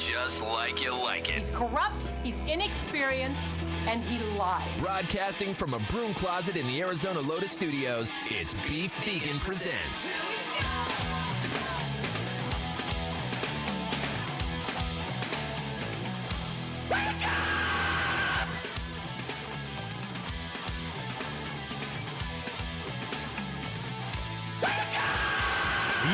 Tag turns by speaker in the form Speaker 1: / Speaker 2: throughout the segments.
Speaker 1: just like you like it.
Speaker 2: He's corrupt, he's inexperienced, and he lies.
Speaker 1: Broadcasting from a broom closet in the Arizona Lotus Studios, it's Beef Vegan Presents.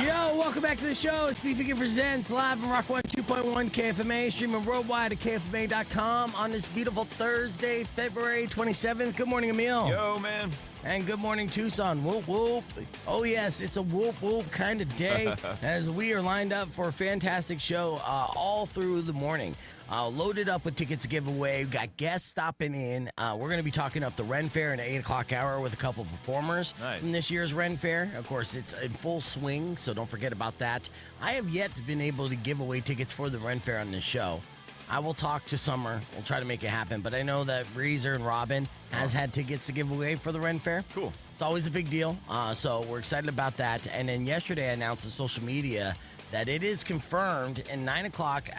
Speaker 3: Yo, welcome back to the show. It's Beef Vegan Presents live from Rock 102.1 KFMA, streaming worldwide at KFMA.com on this beautiful Thursday, February 27th. Good morning, Emil.
Speaker 4: Yo, man.
Speaker 3: And good morning, Tucson. Whoop, whoop. Oh, yes, it's a whoop, whoop kind of day as we are lined up for a fantastic show all through the morning. Loaded up with tickets to give away. We've got guests stopping in. We're going to be talking up the Ren Faire in the 8 o'clock hour with a couple performers from this year's Ren Faire. Of course, it's in full swing, so don't forget about that. I have yet been able to give away tickets for the Ren Faire on this show. I will talk to Summer. We'll try to make it happen. But I know that Reezer and Robin has had tickets to give away for the Ren Faire.
Speaker 4: Cool.
Speaker 3: It's always a big deal. So we're excited about that. And then yesterday I announced on social media that it is confirmed at 9 o'clock,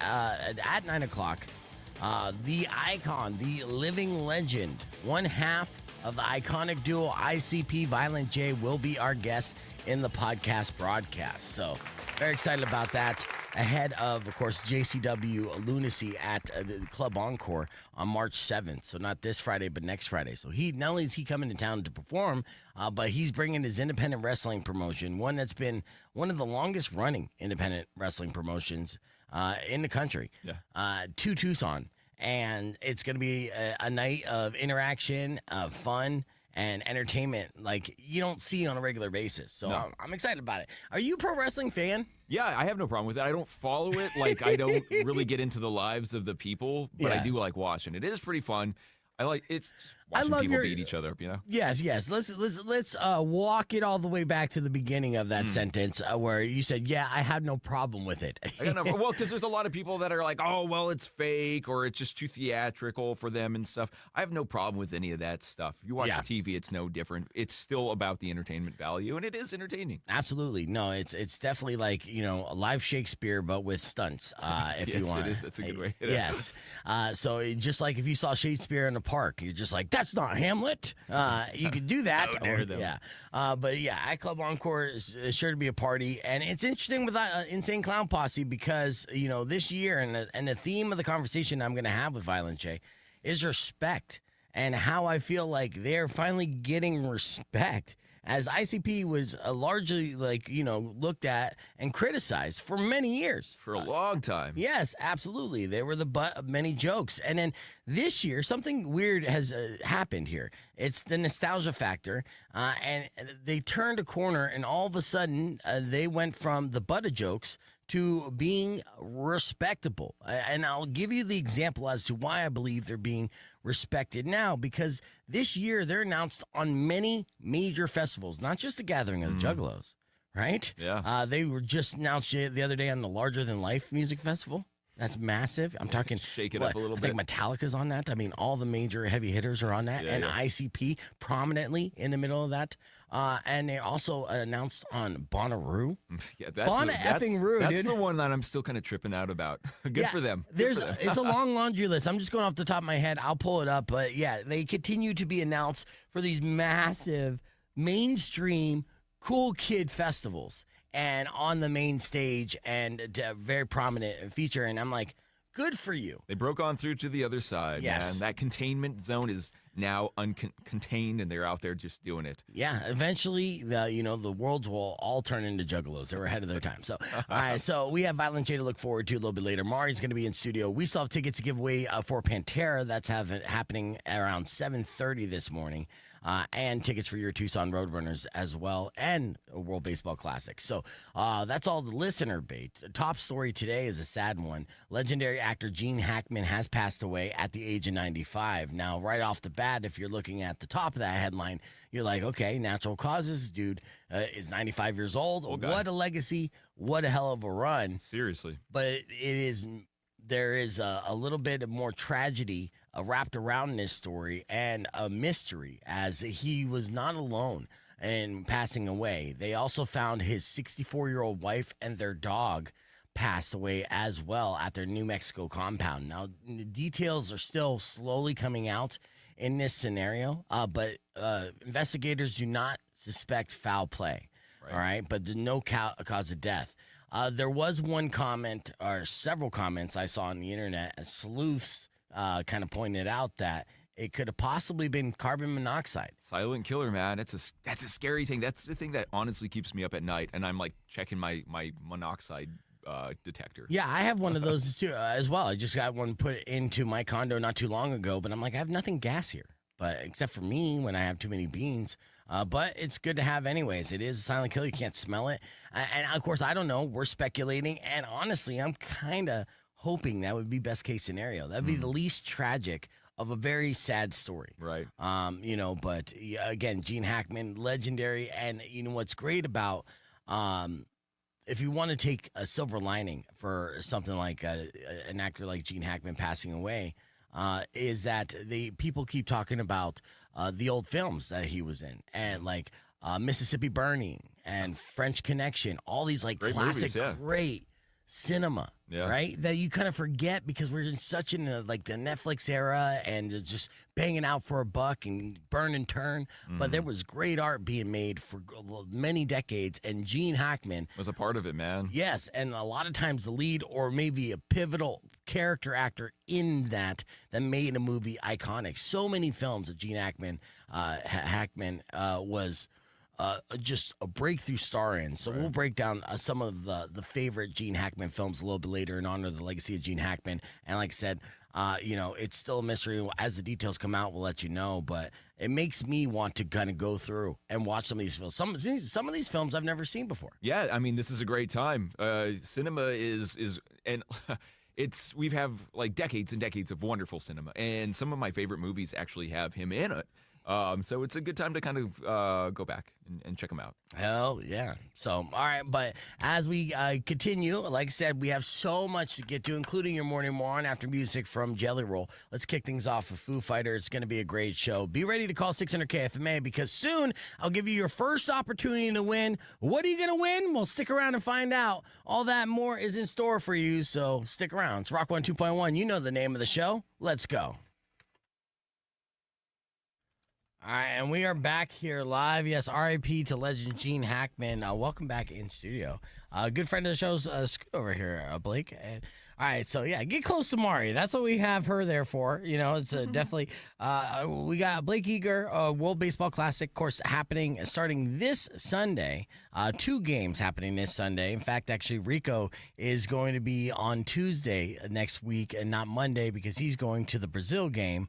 Speaker 3: the icon, the living legend, one half of the iconic duo ICP Violent J will be our guest in the podcast broadcast. So very excited about that. Ahead of course, JCW Lunacy at the Club Encore on March 7th. So not this Friday, but next Friday. So not only is he coming to town to perform, but he's bringing his independent wrestling promotion, one that's been one of the longest running independent wrestling promotions in the country, to Tucson. And it's going to be a night of interaction, of fun, and entertainment like you don't see on a regular basis. So
Speaker 4: No.
Speaker 3: I'm excited about it. Are you a pro wrestling fan?
Speaker 4: Yeah, I have no problem with it. I don't follow it. Like, I don't really get into the lives of the people, but I do like watching. It is pretty fun. I like it's just watching people beat each other up, you know?
Speaker 3: Yes. Let's walk it all the way back to the beginning of that sentence where you said, yeah, I had no problem with it.
Speaker 4: I got no, well, because there's a lot of people that are like, oh, well, it's fake or it's just too theatrical for them and stuff. I have no problem with any of that stuff. If you watch TV, it's no different. It's still about the entertainment value, and it is entertaining.
Speaker 3: Absolutely. No, it's definitely like, a live Shakespeare, but with stunts, if you want.
Speaker 4: Yes, it is. That's a good way.
Speaker 3: Yes. So just like if you saw Shakespeare in the park, you're just like, that's not Hamlet. You could do that.
Speaker 4: How dare them.
Speaker 3: Yeah. But yeah, at Club Encore is sure to be a party. And it's interesting with Insane Clown Posse because, this year and the theme of the conversation I'm going to have with Violent J is respect and how I feel like they're finally getting respect. As ICP was largely looked at and criticized for many years.
Speaker 4: For a long time.
Speaker 3: Yes, absolutely. They were the butt of many jokes. And then this year, something weird has happened here. It's the nostalgia factor. And they turned a corner, and all of a sudden, they went from the butt of jokes to being respectable. And I'll give you the example as to why I believe they're being respected now, because this year they're announced on many major festivals, not just the Gathering of the Juggalos, right?
Speaker 4: Yeah.
Speaker 3: They were just announced the other day on the Larger Than Life Music Festival. That's massive. I'm talking.
Speaker 4: Shake it up a little bit.
Speaker 3: I think Metallica's on that. I mean, all the major heavy hitters are on that, and ICP prominently in the middle of that. And they also announced on Bonnaroo.
Speaker 4: Yeah,
Speaker 3: effing Roo, dude.
Speaker 4: That's the one that I'm still kind of tripping out about. Good for them.
Speaker 3: It's a long laundry list. I'm just going off the top of my head. I'll pull it up. But yeah, they continue to be announced for these massive mainstream cool kid festivals and on the main stage and very prominent feature. And I'm like, good for you.
Speaker 4: They broke on through to the other side.
Speaker 3: Yes.
Speaker 4: And that containment zone is now uncontained, and they're out there just doing it.
Speaker 3: Yeah, eventually, the worlds will all turn into juggalos. They were ahead of their time. So, all right, so we have Violent J to look forward to a little bit later. Mari's going to be in studio. We still have tickets to give away for Pantera. That's happening around 7:30 this morning. And tickets for your Tucson Roadrunners as well, and a World Baseball Classic. So that's all the listener bait. The top story today is a sad one. Legendary actor Gene Hackman has passed away at the age of 95. Now, right off the bat, if you're looking at the top of that headline, you're like, okay, natural causes. Dude is 95 years old. What a legacy. What a hell of a run.
Speaker 4: Seriously.
Speaker 3: But there is a little bit of more tragedy wrapped around this story and a mystery, as he was not alone in passing away. They also found his 64-year-old wife and their dog passed away as well at their New Mexico compound. Now, the details are still slowly coming out in this scenario, but investigators do not suspect foul play. All right, but no cause of death. There was one comment or several comments I saw on the internet as sleuths kind of pointed out that it could have possibly been carbon monoxide.
Speaker 4: Silent killer, man. That's a scary thing. That's the thing that honestly keeps me up at night, and I'm like checking my monoxide detector.
Speaker 3: Yeah, I have one of those too as well. I just got one put into my condo not too long ago, but I'm like, I have nothing gas here, but except for me when I have too many beans. But it's good to have anyways. It is a silent killer. You can't smell it. And of course, I don't know. We're speculating. And honestly, I'm kind of hoping that would be best case scenario. That'd be the least tragic of a very sad story.
Speaker 4: Right.
Speaker 3: But again, Gene Hackman, legendary. And you know what's great about if you want to take a silver lining for something like an actor like Gene Hackman passing away, is that the people keep talking about the old films that he was in, and like Mississippi Burning and French Connection, all these like
Speaker 4: Great
Speaker 3: classic,
Speaker 4: movies,
Speaker 3: great cinema, right? That you kind of forget because we're in such in like the Netflix era and just banging out for a buck and burn and turn. But there was great art being made for many decades, and Gene Hackman
Speaker 4: was a part of it, man.
Speaker 3: Yes, and a lot of times the lead or maybe a pivotal character in that made a movie iconic. So many films that Gene Hackman was just a breakthrough star in. So we'll break down some of the favorite Gene Hackman films a little bit later in honor of the legacy of Gene Hackman. And like I said, it's still a mystery. As the details come out, we'll let you know. But it makes me want to kind of go through and watch some of these films. Some of these films I've never seen before.
Speaker 4: Yeah, I mean, this is a great time. Cinema is and we have like decades and decades of wonderful cinema, and some of my favorite movies actually have him in it. So it's a good time to kind of go back and check them out.
Speaker 3: Hell yeah. So, all right. But as we continue, like I said, we have so much to get to, including your morning on after music from Jelly Roll. Let's kick things off with Foo Fighters. It's going to be a great show. Be ready to call 600 KFMA because soon I'll give you your first opportunity to win. What are you going to win? Well, stick around and find out. All that more is in store for you. So stick around. It's Rock 102.1. You know the name of the show. Let's go. All right, and we are back here live. Yes, RIP to legend Gene Hackman. Welcome back in studio. Good friend of the show's Scoot over here, Blake. And, all right, so yeah, get close to Mari. That's what we have her there for. You know, it's definitely. We got Blake Eager, World Baseball Classic, of course, starting this Sunday. 2 games happening this Sunday. In fact, actually, Rico is going to be on Tuesday next week and not Monday because he's going to the Brazil game.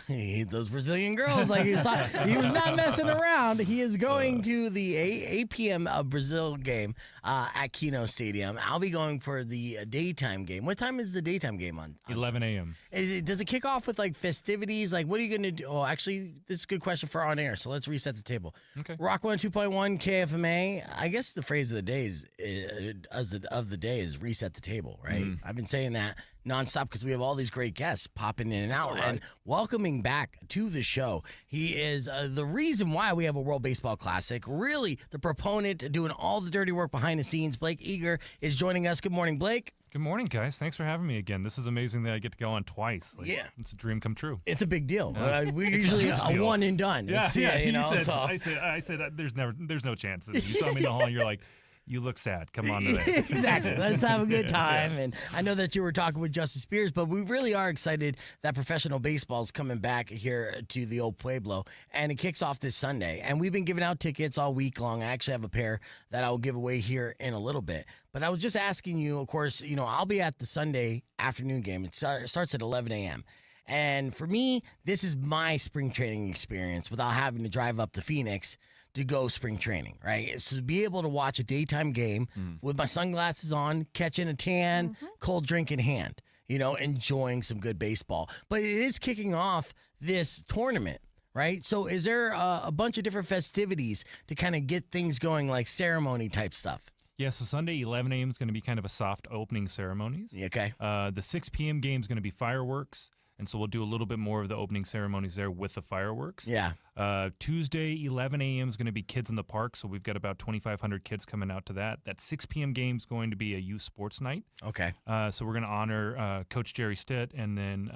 Speaker 3: Those Brazilian girls, like he was not messing around. He is going to the 8 p.m. Brazil game at Kino Stadium. I'll be going for the daytime game. What time is the daytime game on
Speaker 5: 11 a.m.
Speaker 3: Does it kick off with like festivities? Like, what are you going to do? Oh, actually, this is a good question for on air. So let's reset the table.
Speaker 5: Okay.
Speaker 3: Rock 102.1 KFMA. I guess the phrase of the day is reset the table, right? I've been saying that nonstop because we have all these great guests popping in and out. And welcoming back to the show, he is the reason why we have a World Baseball Classic, really the proponent doing all the dirty work behind the scenes. Blake Eager is joining us. Good morning, Blake.
Speaker 5: Good morning, guys. Thanks for having me again. This is amazing that I get to go on twice. It's a dream come true.
Speaker 3: It's a big deal. We're usually a one and done.
Speaker 5: Yeah.
Speaker 3: I
Speaker 5: said there's no chance. And you saw me in the hall and you're like, you look sad. Come on today.
Speaker 3: Exactly. Let's have a good time. And I know that you were talking with Justice Spears, but we really are excited that professional baseball is coming back here to the old Pueblo. And it kicks off this Sunday. And we've been giving out tickets all week long. I actually have a pair that I'll give away here in a little bit. But I was just asking you, of course, I'll be at the Sunday afternoon game. It starts at 11 a.m. And for me, this is my spring training experience without having to drive up to Phoenix to go spring training, right? So to be able to watch a daytime game with my sunglasses on, catching a tan, cold drink in hand, enjoying some good baseball. But it is kicking off this tournament, right? So is there a bunch of different festivities to kind of get things going, like ceremony type stuff?
Speaker 5: Yeah, so Sunday, 11 a.m. is going to be kind of a soft opening ceremonies.
Speaker 3: Okay.
Speaker 5: The 6 p.m. game is going to be fireworks. And so we'll do a little bit more of the opening ceremonies there with the fireworks.
Speaker 3: Yeah.
Speaker 5: Tuesday, 11 a.m. is going to be Kids in the Park. So we've got about 2,500 kids coming out to that. That 6 p.m. game is going to be a youth sports night.
Speaker 3: Okay.
Speaker 5: So we're going to honor Coach Jerry Stitt. And then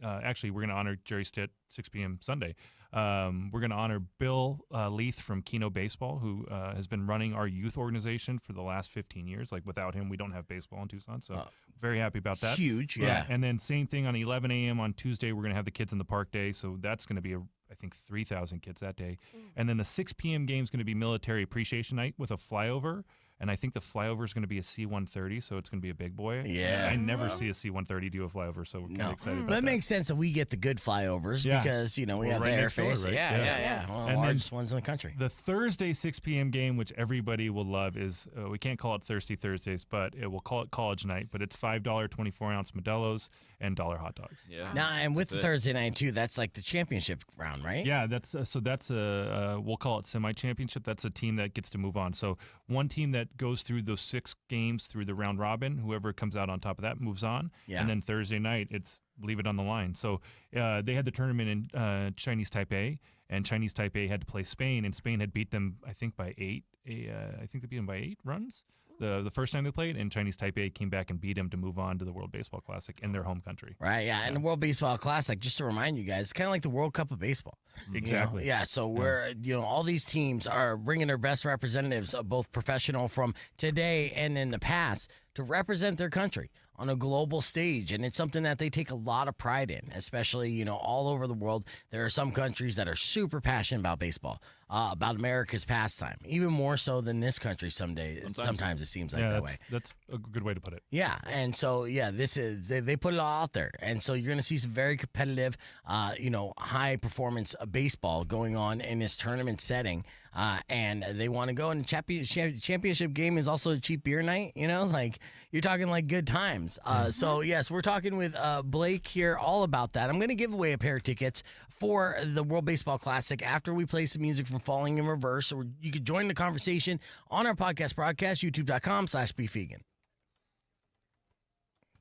Speaker 5: actually, we're going to honor Jerry Stitt 6 p.m. Sunday. We're going to honor Bill Leith from Keno Baseball, who has been running our youth organization for the last 15 years. Like, without him, we don't have baseball in Tucson. So very happy about that.
Speaker 3: Huge, yeah.
Speaker 5: And then same thing on 11 a.m. on Tuesday, we're going to have the Kids in the Park Day. So that's going to be, I think, 3,000 kids that day. And then the 6 p.m. game is going to be Military Appreciation Night with a flyover. And I think the flyover is going to be a C-130, so it's going to be a big boy.
Speaker 3: Yeah.
Speaker 5: I never see a C-130 do a flyover, so we're kind of excited about
Speaker 3: But
Speaker 5: that.
Speaker 3: it makes sense that we get the good flyovers because, we
Speaker 5: We're
Speaker 3: have
Speaker 5: right
Speaker 3: the
Speaker 5: next door,
Speaker 3: airface.
Speaker 5: right?
Speaker 3: Yeah. One of the
Speaker 5: And then
Speaker 3: largest ones in the country.
Speaker 5: The Thursday 6 p.m. game, which everybody will love, is we can't call it Thirsty Thursdays, but we'll call it College Night. But it's $5 24-ounce Modelo's and $1 hot dogs.
Speaker 4: Yeah.
Speaker 3: Now, and with the Thursday night, too, that's like the championship round, right?
Speaker 5: Yeah, that's we'll call it semi-championship. That's a team that gets to move on. So one team that goes through those 6 games through the round robin, whoever comes out on top of that moves on.
Speaker 3: Yeah.
Speaker 5: And then Thursday night, it's leave it on the line. So they had the tournament in Chinese Taipei, and Chinese Taipei had to play Spain, and Spain had beat them, I think, by 8. I think they beat them by 8 runs. The first time they played, and Chinese Taipei came back and beat them to move on to the World Baseball Classic in their home country.
Speaker 3: Right, yeah. And the World Baseball Classic, just to remind you guys, it's kind of like the World Cup of baseball.
Speaker 5: Exactly.
Speaker 3: Yeah, so we're, all these teams are bringing their best representatives, both professional from today and in the past, to represent their country on a global stage. And it's something that they take a lot of pride in, especially, all over the world. There are some countries that are super passionate about baseball, about America's pastime, even more so than this country sometimes it seems like that way.
Speaker 5: That's a good way to put it.
Speaker 3: Yeah, and so, this is, they put it all out there. And so you're going to see some very competitive, high performance baseball going on in this tournament setting. And they want to go, and championship game is also a cheap beer night, like you're talking like good times. So yes, we're talking with Blake here all about that. I'm going to give away a pair of tickets for the World Baseball Classic after we play some music from Falling in Reverse. Or you could join the conversation on our podcast broadcast, youtube.com/beefvegan.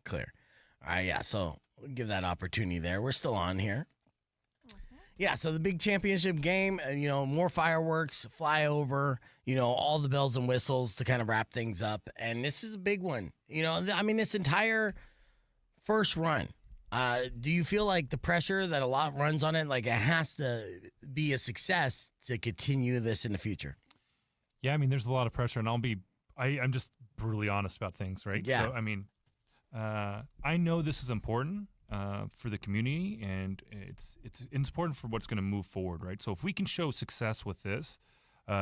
Speaker 3: Clear. All right, yeah, so we'll give that opportunity there. We're still on here. Yeah, so the big championship game, more fireworks, flyover, all the bells and whistles to kind of wrap things up. And this is a big one. This entire first run, do you feel like the pressure that a lot runs on it, like it has to be a success to continue this in the future?
Speaker 5: Yeah, there's a lot of pressure, and I'm just brutally honest about things, right?
Speaker 3: Yeah.
Speaker 5: So, I know this is important for the community, and it's important for what's going to move forward, right? So if we can show success with this,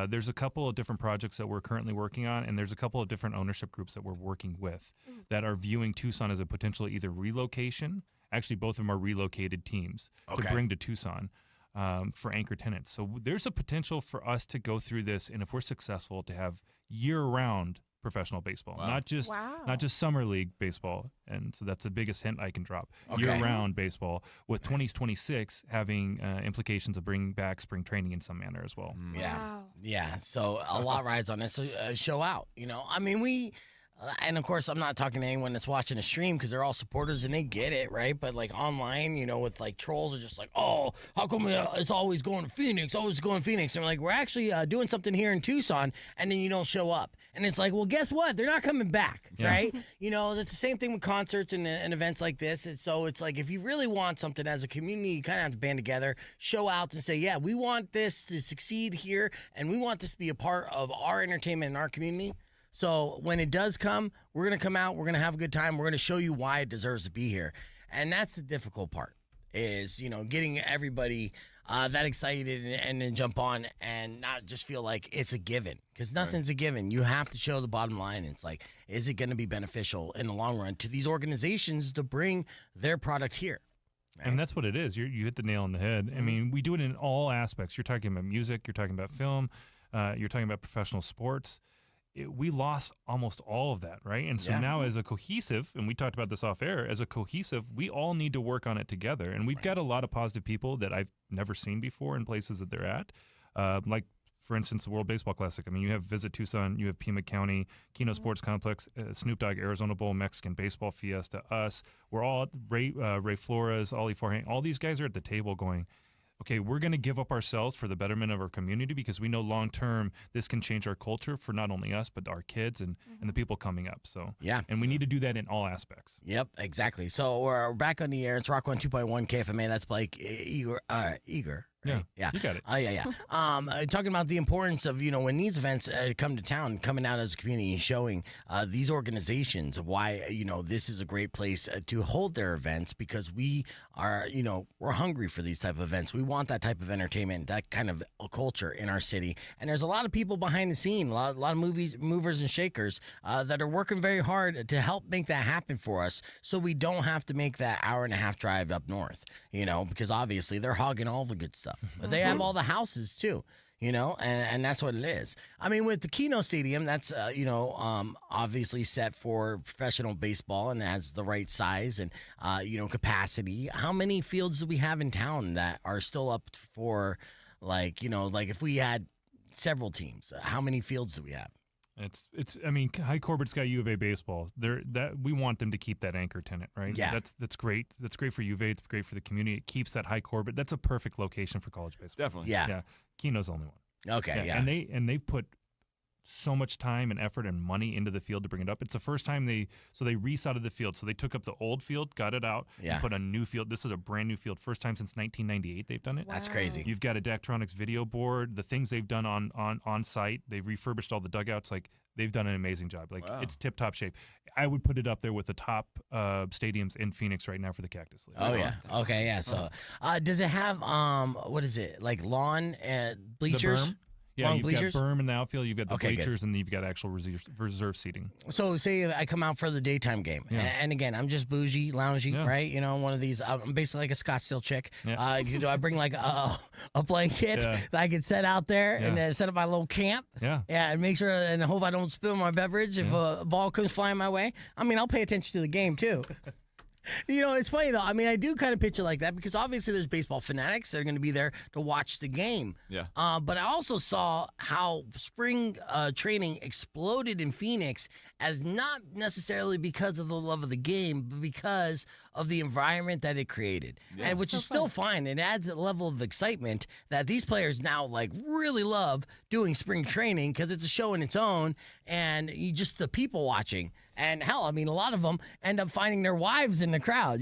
Speaker 5: there's a couple of different projects that we're currently working on, and there's a couple of different ownership groups that we're working with that are viewing Tucson as a potential either relocation. Actually, both of them are relocated teams to bring to Tucson for anchor tenants. So there's a potential for us to go through this, and if we're successful, to have year-round professional baseball, not just summer league baseball. And so that's the biggest hint I can drop. Year-round baseball, with 2026 having implications of bringing back spring training in some manner as well.
Speaker 3: Yeah. So a lot rides on this. So show out. We. And of course, I'm not talking to anyone that's watching the stream because they're all supporters and they get it, right? But like online, with like trolls are just like, oh, how come it's always going to Phoenix? Always going to Phoenix. And we're like, we're actually doing something here in Tucson, and then you don't show up. And it's like, well, guess what? They're not coming back, right? That's the same thing with concerts and events like this. And so it's like, if you really want something as a community, you kind of have to band together, show out and say, yeah, we want this to succeed here, and we want this to be a part of our entertainment in our community. So when it does come, we're going to come out, we're going to have a good time, we're going to show you why it deserves to be here. And that's the difficult part is, getting everybody that excited and then jump on and not just feel like it's a given, because nothing's a given. You have to show the bottom line. It's like, is it going to be beneficial in the long run to these organizations to bring their product here? Right?
Speaker 5: And that's what it is. You hit the nail on the head. We do it in all aspects. You're talking about music, you're talking about film, you're talking about professional sports. We lost almost all of that, right? And so now as a cohesive, and we talked about this off air, as a cohesive, we all need to work on it together. And we've got a lot of positive people that I've never seen before in places that they're at. Like for instance, the World Baseball Classic. I mean, you have Visit Tucson, you have Pima County, Keno Sports Complex, Snoop Dogg Arizona Bowl, Mexican Baseball Fiesta, us. We're all Ray Flores, Ollie Forehand. All these guys are at the table going, okay, we're going to give up ourselves for the betterment of our community because we know long term this can change our culture for not only us but our kids and the people coming up. So
Speaker 3: yeah,
Speaker 5: and we need to do that in all aspects.
Speaker 3: Yep, exactly. So we're back on the air. It's Rock 102.1 KFMA. That's Blake Eager. Right?
Speaker 5: Yeah, you got it.
Speaker 3: Yeah. Talking about the importance of, when these events come to town, coming out as a community and showing these organizations why, this is a great place to hold their events because we are, we're hungry for these type of events. We want that type of entertainment, that kind of culture in our city. And there's a lot of people behind the scene, a lot of movers and shakers that are working very hard to help make that happen for us so we don't have to make that hour-and-a-half drive up north, because obviously they're hogging all the good stuff. But they have all the houses too, and that's what it is. I mean, with the Keno Stadium, that's, obviously set for professional baseball and has the right size and, capacity. How many fields do we have in town that are still up for, like if we had several teams, how many fields do we have?
Speaker 5: I mean, High Corbett's got U of A baseball. We want them to keep that anchor tenant, right?
Speaker 3: Yeah.
Speaker 5: That's great. That's great for U of A. It's great for the community. It keeps that High Corbett. That's a perfect location for college baseball.
Speaker 4: Definitely.
Speaker 3: Yeah.
Speaker 5: Yeah. Keno's the only one.
Speaker 3: Okay. Yeah.
Speaker 5: And they've put so much time and effort and money into the field to bring it up. It's the first time they resodded the field. So they took up the old field, got it out, and put a new field. This is a brand new field. First time since 1998 they've done it.
Speaker 3: Wow. That's crazy.
Speaker 5: You've got a Daktronics video board. The things they've done on site. They've refurbished all the dugouts. Like, they've done an amazing job. Like, It's tip-top shape. I would put it up there with the top stadiums in Phoenix right now for the Cactus League.
Speaker 3: Oh, yeah. Okay, yeah. So does it have, what is it, like lawn bleachers?
Speaker 5: The berm? Yeah,
Speaker 3: long
Speaker 5: you've
Speaker 3: bleachers?
Speaker 5: got berm in the outfield, you've got the
Speaker 3: Okay,
Speaker 5: bleachers, and then you've got actual reserve seating.
Speaker 3: So say I come out for the daytime game, and again, I'm just bougie, loungy, right? One of these, I'm basically like a Scottsdale chick.
Speaker 5: Yeah.
Speaker 3: Do I bring like a blanket that I can set out there and then set up my little camp?
Speaker 5: Yeah.
Speaker 3: Yeah, and make sure and hope I don't spill my beverage if a ball comes flying my way. I mean, I'll pay attention to the game too. It's funny, though. I mean, I do kind of picture like that because obviously there's baseball fanatics that are going to be there to watch the game.
Speaker 4: Yeah.
Speaker 3: But I also saw how spring training exploded in Phoenix as not necessarily because of the love of the game, but because of the environment that it created, and which is still fine. It adds a level of excitement that these players now really love doing spring training because it's a show in its own, and just the people watching. And hell, I mean, a lot of them end up finding their wives in the crowd,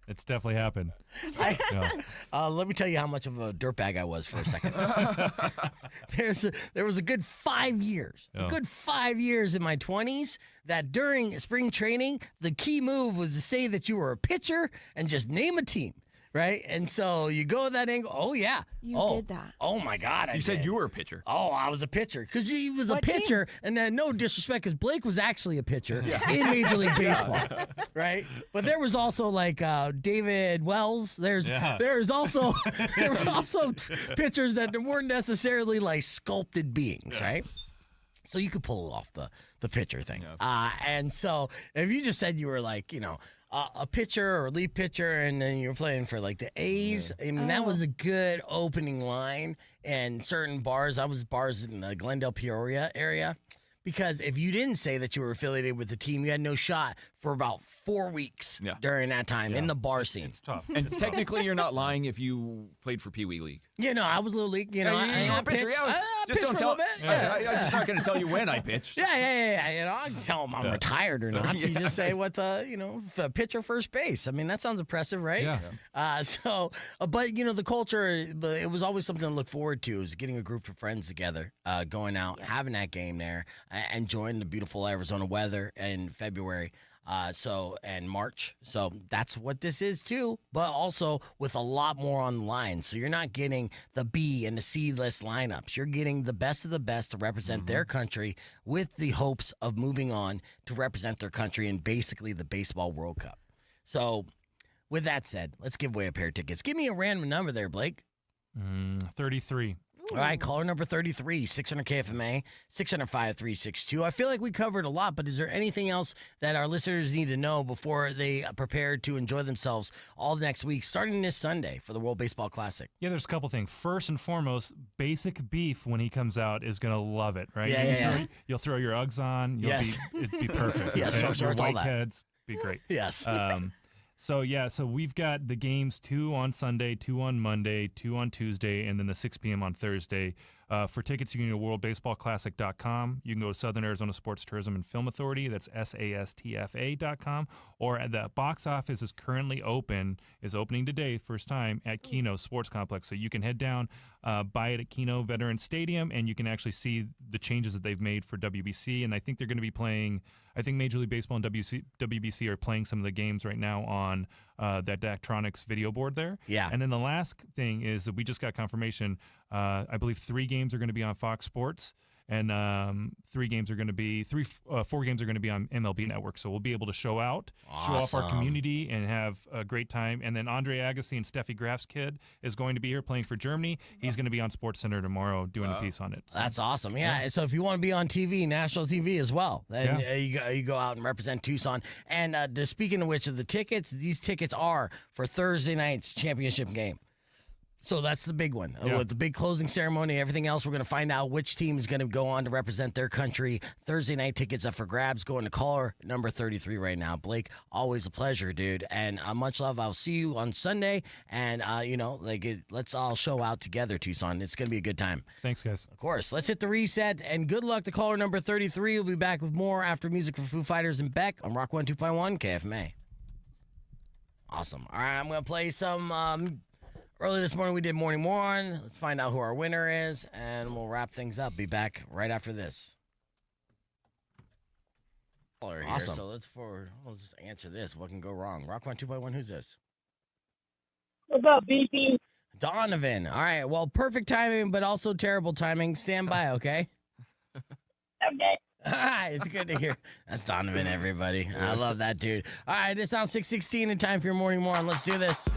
Speaker 5: It's definitely happened.
Speaker 3: Let me tell you how much of a dirtbag I was for a second. There was a good 5 years, in my 20s that during spring training, the key move was to say that you were a pitcher and just name a team. Right? And so you go that angle. Oh, yeah.
Speaker 6: You did that.
Speaker 3: Oh, my God.
Speaker 4: You said you were a pitcher.
Speaker 3: Oh, I was a pitcher. Because he was a pitcher. Team? And then no disrespect, because Blake was actually a pitcher in Major League Baseball. Right? But there was also like David Wells. There was also pitchers that weren't necessarily like sculpted beings, right? So you could pull off the pitcher thing. And so if you just said you were like, a pitcher or a lead pitcher, and then you were playing for like the A's. I mean, that was a good opening line. And certain bars, I was bars in the Glendale, Peoria area. Because if you didn't say that you were affiliated with the team, you had no shot for about 4 weeks during that time in the bar scene.
Speaker 5: It's tough.
Speaker 4: And technically, you're not lying if you played for Pee Wee League.
Speaker 3: I was Little League.
Speaker 4: You were a pitcher.
Speaker 3: I pitched for a little bit.
Speaker 4: I'm just not going to tell you when I pitched.
Speaker 3: Yeah. I can tell them I'm retired or not. You just say what the pitcher first base. I mean, that sounds impressive, right?
Speaker 5: Yeah.
Speaker 3: But the culture, it was always something to look forward to. Is getting a group of friends together, going out, having that game there, enjoying the beautiful Arizona weather in February. And March. So that's what this is too, but also with a lot more on the line. So you're not getting the B and the C list lineups. You're getting the best of the best to represent their country with the hopes of moving on to represent their country in basically the Baseball World Cup. So with that said, let's give away a pair of tickets. Give me a random number there, Blake.
Speaker 5: 33.
Speaker 3: All right, caller number 33, 600 KFMA, 600-5362. I feel like we covered a lot, but is there anything else that our listeners need to know before they prepare to enjoy themselves all next week, starting this Sunday for the World Baseball Classic?
Speaker 5: Yeah, there's a couple things. First and foremost, Basic Beef, when he comes out, is going to love it, right? You'll throw your Uggs on. It'd be perfect.
Speaker 3: Yes,
Speaker 5: your
Speaker 3: shorts, all
Speaker 5: white
Speaker 3: that.
Speaker 5: heads, be great.
Speaker 3: Yes.
Speaker 5: So we've got the games 2 on Sunday, 2 on Monday, 2 on Tuesday, and then the 6 p.m. on Thursday. For tickets, you can go to worldbaseballclassic.com. You can go to Southern Arizona Sports Tourism and Film Authority. That's SASTFA.com. Or the box office is currently opening today, first time, at Keno Sports Complex. So you can head down, buy it at Keno Veterans Stadium, and you can actually see the changes that they've made for WBC. And I think they're going to be playing, I think Major League Baseball and WBC are playing some of the games right now on that Daktronics video board there.
Speaker 3: Yeah.
Speaker 5: And then the last thing is that we just got confirmation. I believe 3 games are going to be on Fox Sports, and 4 games are going to be on MLB Network. So we'll be able to show off our community and have a great time. And then Andre Agassi and Steffi Graf's kid is going to be here playing for Germany. He's going to be on SportsCenter tomorrow doing a piece on it. So.
Speaker 3: That's awesome. Yeah. So if you want to be on TV, national TV as well, then you go out and represent Tucson. And speaking of which, of the tickets, these tickets are for Thursday night's championship game. So that's the big one.
Speaker 5: Yeah.
Speaker 3: With the big closing ceremony, everything else, we're going to find out which team is going to go on to represent their country. Thursday night tickets up for grabs. Going to caller number 33 right now. Blake, always a pleasure, dude. And much love. I'll see you on Sunday. And, let's all show out together, Tucson. It's going to be a good time.
Speaker 5: Thanks, guys.
Speaker 3: Of course. Let's hit the reset. And good luck to caller number 33. We'll be back with more after music for Foo Fighters and Beck on Rock 102.1 KFMA. Awesome. All right, I'm going to play some... Early this morning, we did Morning More On. Let's find out who our winner is, and we'll wrap things up. Be back right after this. Awesome. So we'll just answer this. What can go wrong? Rock 102.1, who's this?
Speaker 6: What's up, BP?
Speaker 3: Donovan. All right, well, perfect timing, but also terrible timing. Stand by, okay?
Speaker 6: Okay.
Speaker 3: All right, it's good to hear. That's Donovan, everybody. I love that dude. All right, it's now 6:16 and time for your Morning More On. Let's do this.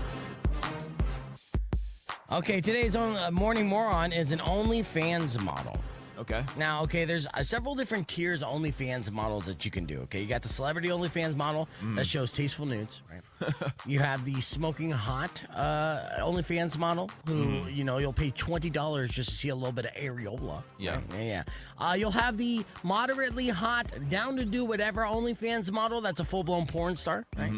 Speaker 3: Okay, today's Morning Moron is an OnlyFans model.
Speaker 4: Okay.
Speaker 3: Now, there's several different tiers of OnlyFans models that you can do, okay? You got the celebrity OnlyFans model that shows tasteful nudes, right? You have the smoking hot OnlyFans model who, you'll pay $20 just to see a little bit of areola.
Speaker 4: Yeah.
Speaker 3: Right? Yeah. You'll have the moderately hot, down to do whatever OnlyFans model that's a full-blown porn star, right?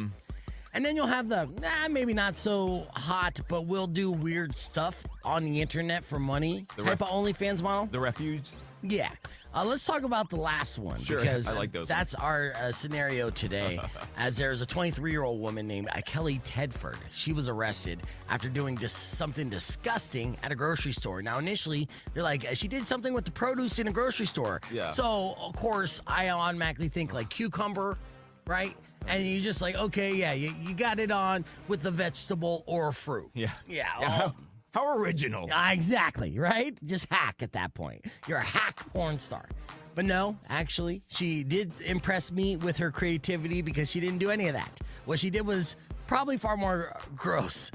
Speaker 3: And then you'll have the, maybe not so hot, but we'll do weird stuff on the internet for money type of OnlyFans model.
Speaker 4: The refuge?
Speaker 3: Yeah. Let's talk about the last one.
Speaker 4: Sure,
Speaker 3: because
Speaker 4: I like those
Speaker 3: that's our scenario today, as there's a 23-year-old woman named Kelly Tedford. She was arrested after doing just something disgusting at a grocery store. Now, initially, they're like, she did something with the produce in a grocery store.
Speaker 4: Yeah.
Speaker 3: So, of course, I automatically think like cucumber, right? And you just like, okay, yeah, you got it on with the vegetable or fruit.
Speaker 4: Yeah.
Speaker 3: Yeah.
Speaker 4: How original.
Speaker 3: Exactly, right? Just hack at that point. You're a hack porn star. But no, actually, she did impress me with her creativity because she didn't do any of that. What she did was probably far more gross.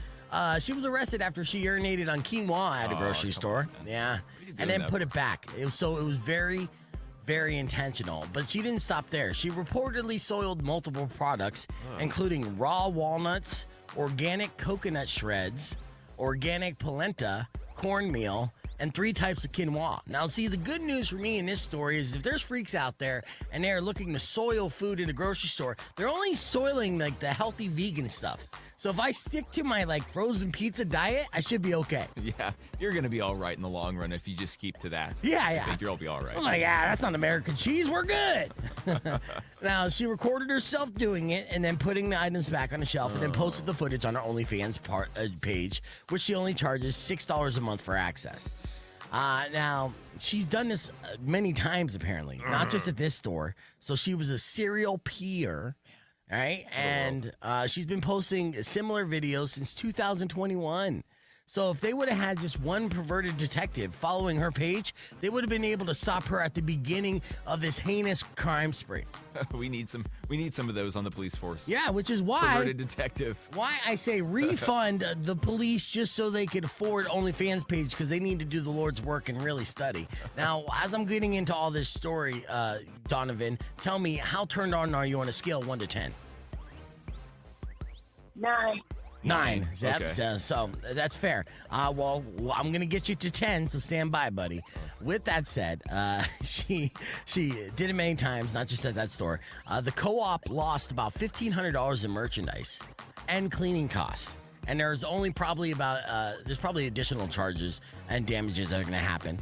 Speaker 3: She was arrested after she urinated on quinoa at a grocery store. Yeah. And then put it back. It was very... very intentional, but she didn't stop there. She reportedly soiled multiple products, including raw walnuts, organic coconut shreds, organic polenta, cornmeal, and 3 types of quinoa. Now, see, the good news for me in this story is if there's freaks out there and they're looking to soil food in a grocery store, they're only soiling like the healthy vegan stuff. So if I stick to my frozen pizza diet, I should be okay.
Speaker 4: Yeah, you're going to be all right in the long run if you just keep to that.
Speaker 3: Yeah.
Speaker 4: I think you'll be all right.
Speaker 3: I'm like, that's not American cheese. We're good. Now, she recorded herself doing it and then putting the items back on the shelf and then posted the footage on her OnlyFans page, which she only charges $6 a month for access. Now, she's done this many times, apparently, not just at this store. So she was a serial peer. All right, and she's been posting similar videos since 2021. So if they would have had just one perverted detective following her page, they would have been able to stop her at the beginning of this heinous crime spree.
Speaker 4: We need some of those on the police force.
Speaker 3: Yeah, which is why
Speaker 4: Perverted detective.
Speaker 3: why I say refund the police just so they could afford OnlyFans page, because they need to do the Lord's work and really study. Now, as I'm getting into all this story, Donovan, tell me, how turned on are you on a scale of 1 to 10?
Speaker 6: 9.
Speaker 3: 9. Yep,
Speaker 4: Okay.
Speaker 3: so that's fair. Well, I'm gonna get you to 10, so stand by, buddy. With that said, she did it many times, not just at that store. The co-op lost about $1,500 in merchandise and cleaning costs. And there's only probably there's probably additional charges and damages that are going to happen.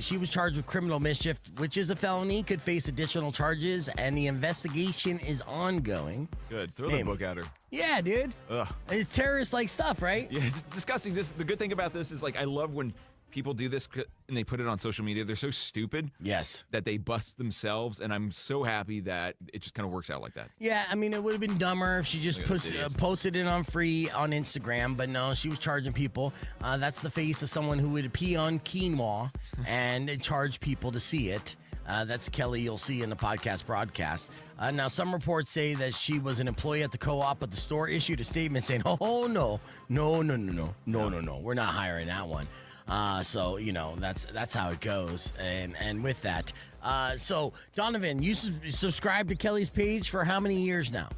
Speaker 3: She was charged with criminal mischief, which is a felony, could face additional charges, and the investigation is ongoing.
Speaker 4: Good. Throw the book at her.
Speaker 3: Yeah, dude.
Speaker 4: Ugh.
Speaker 3: It's terrorist-like stuff, right?
Speaker 4: Yeah, it's disgusting. The good thing about this is, like, I love when people do this and they put it on social media. They're so stupid
Speaker 3: Yes.
Speaker 4: that they bust themselves, and I'm so happy that it just kind of works out like that.
Speaker 3: Yeah, I mean, it would have been dumber if she just
Speaker 4: Look at those idiots.
Speaker 3: posted it on free on Instagram, but no, she was charging people. That's the face of someone who would pee on quinoa and charge people to see it. That's Kelly you'll see in the podcast broadcast. Now, some reports say that she was an employee at the co-op, but the store issued a statement saying, oh, no, we're not hiring that one. So, you know, that's how it goes. And with that, so Donovan, you subscribe to Kelly's page for how many years now?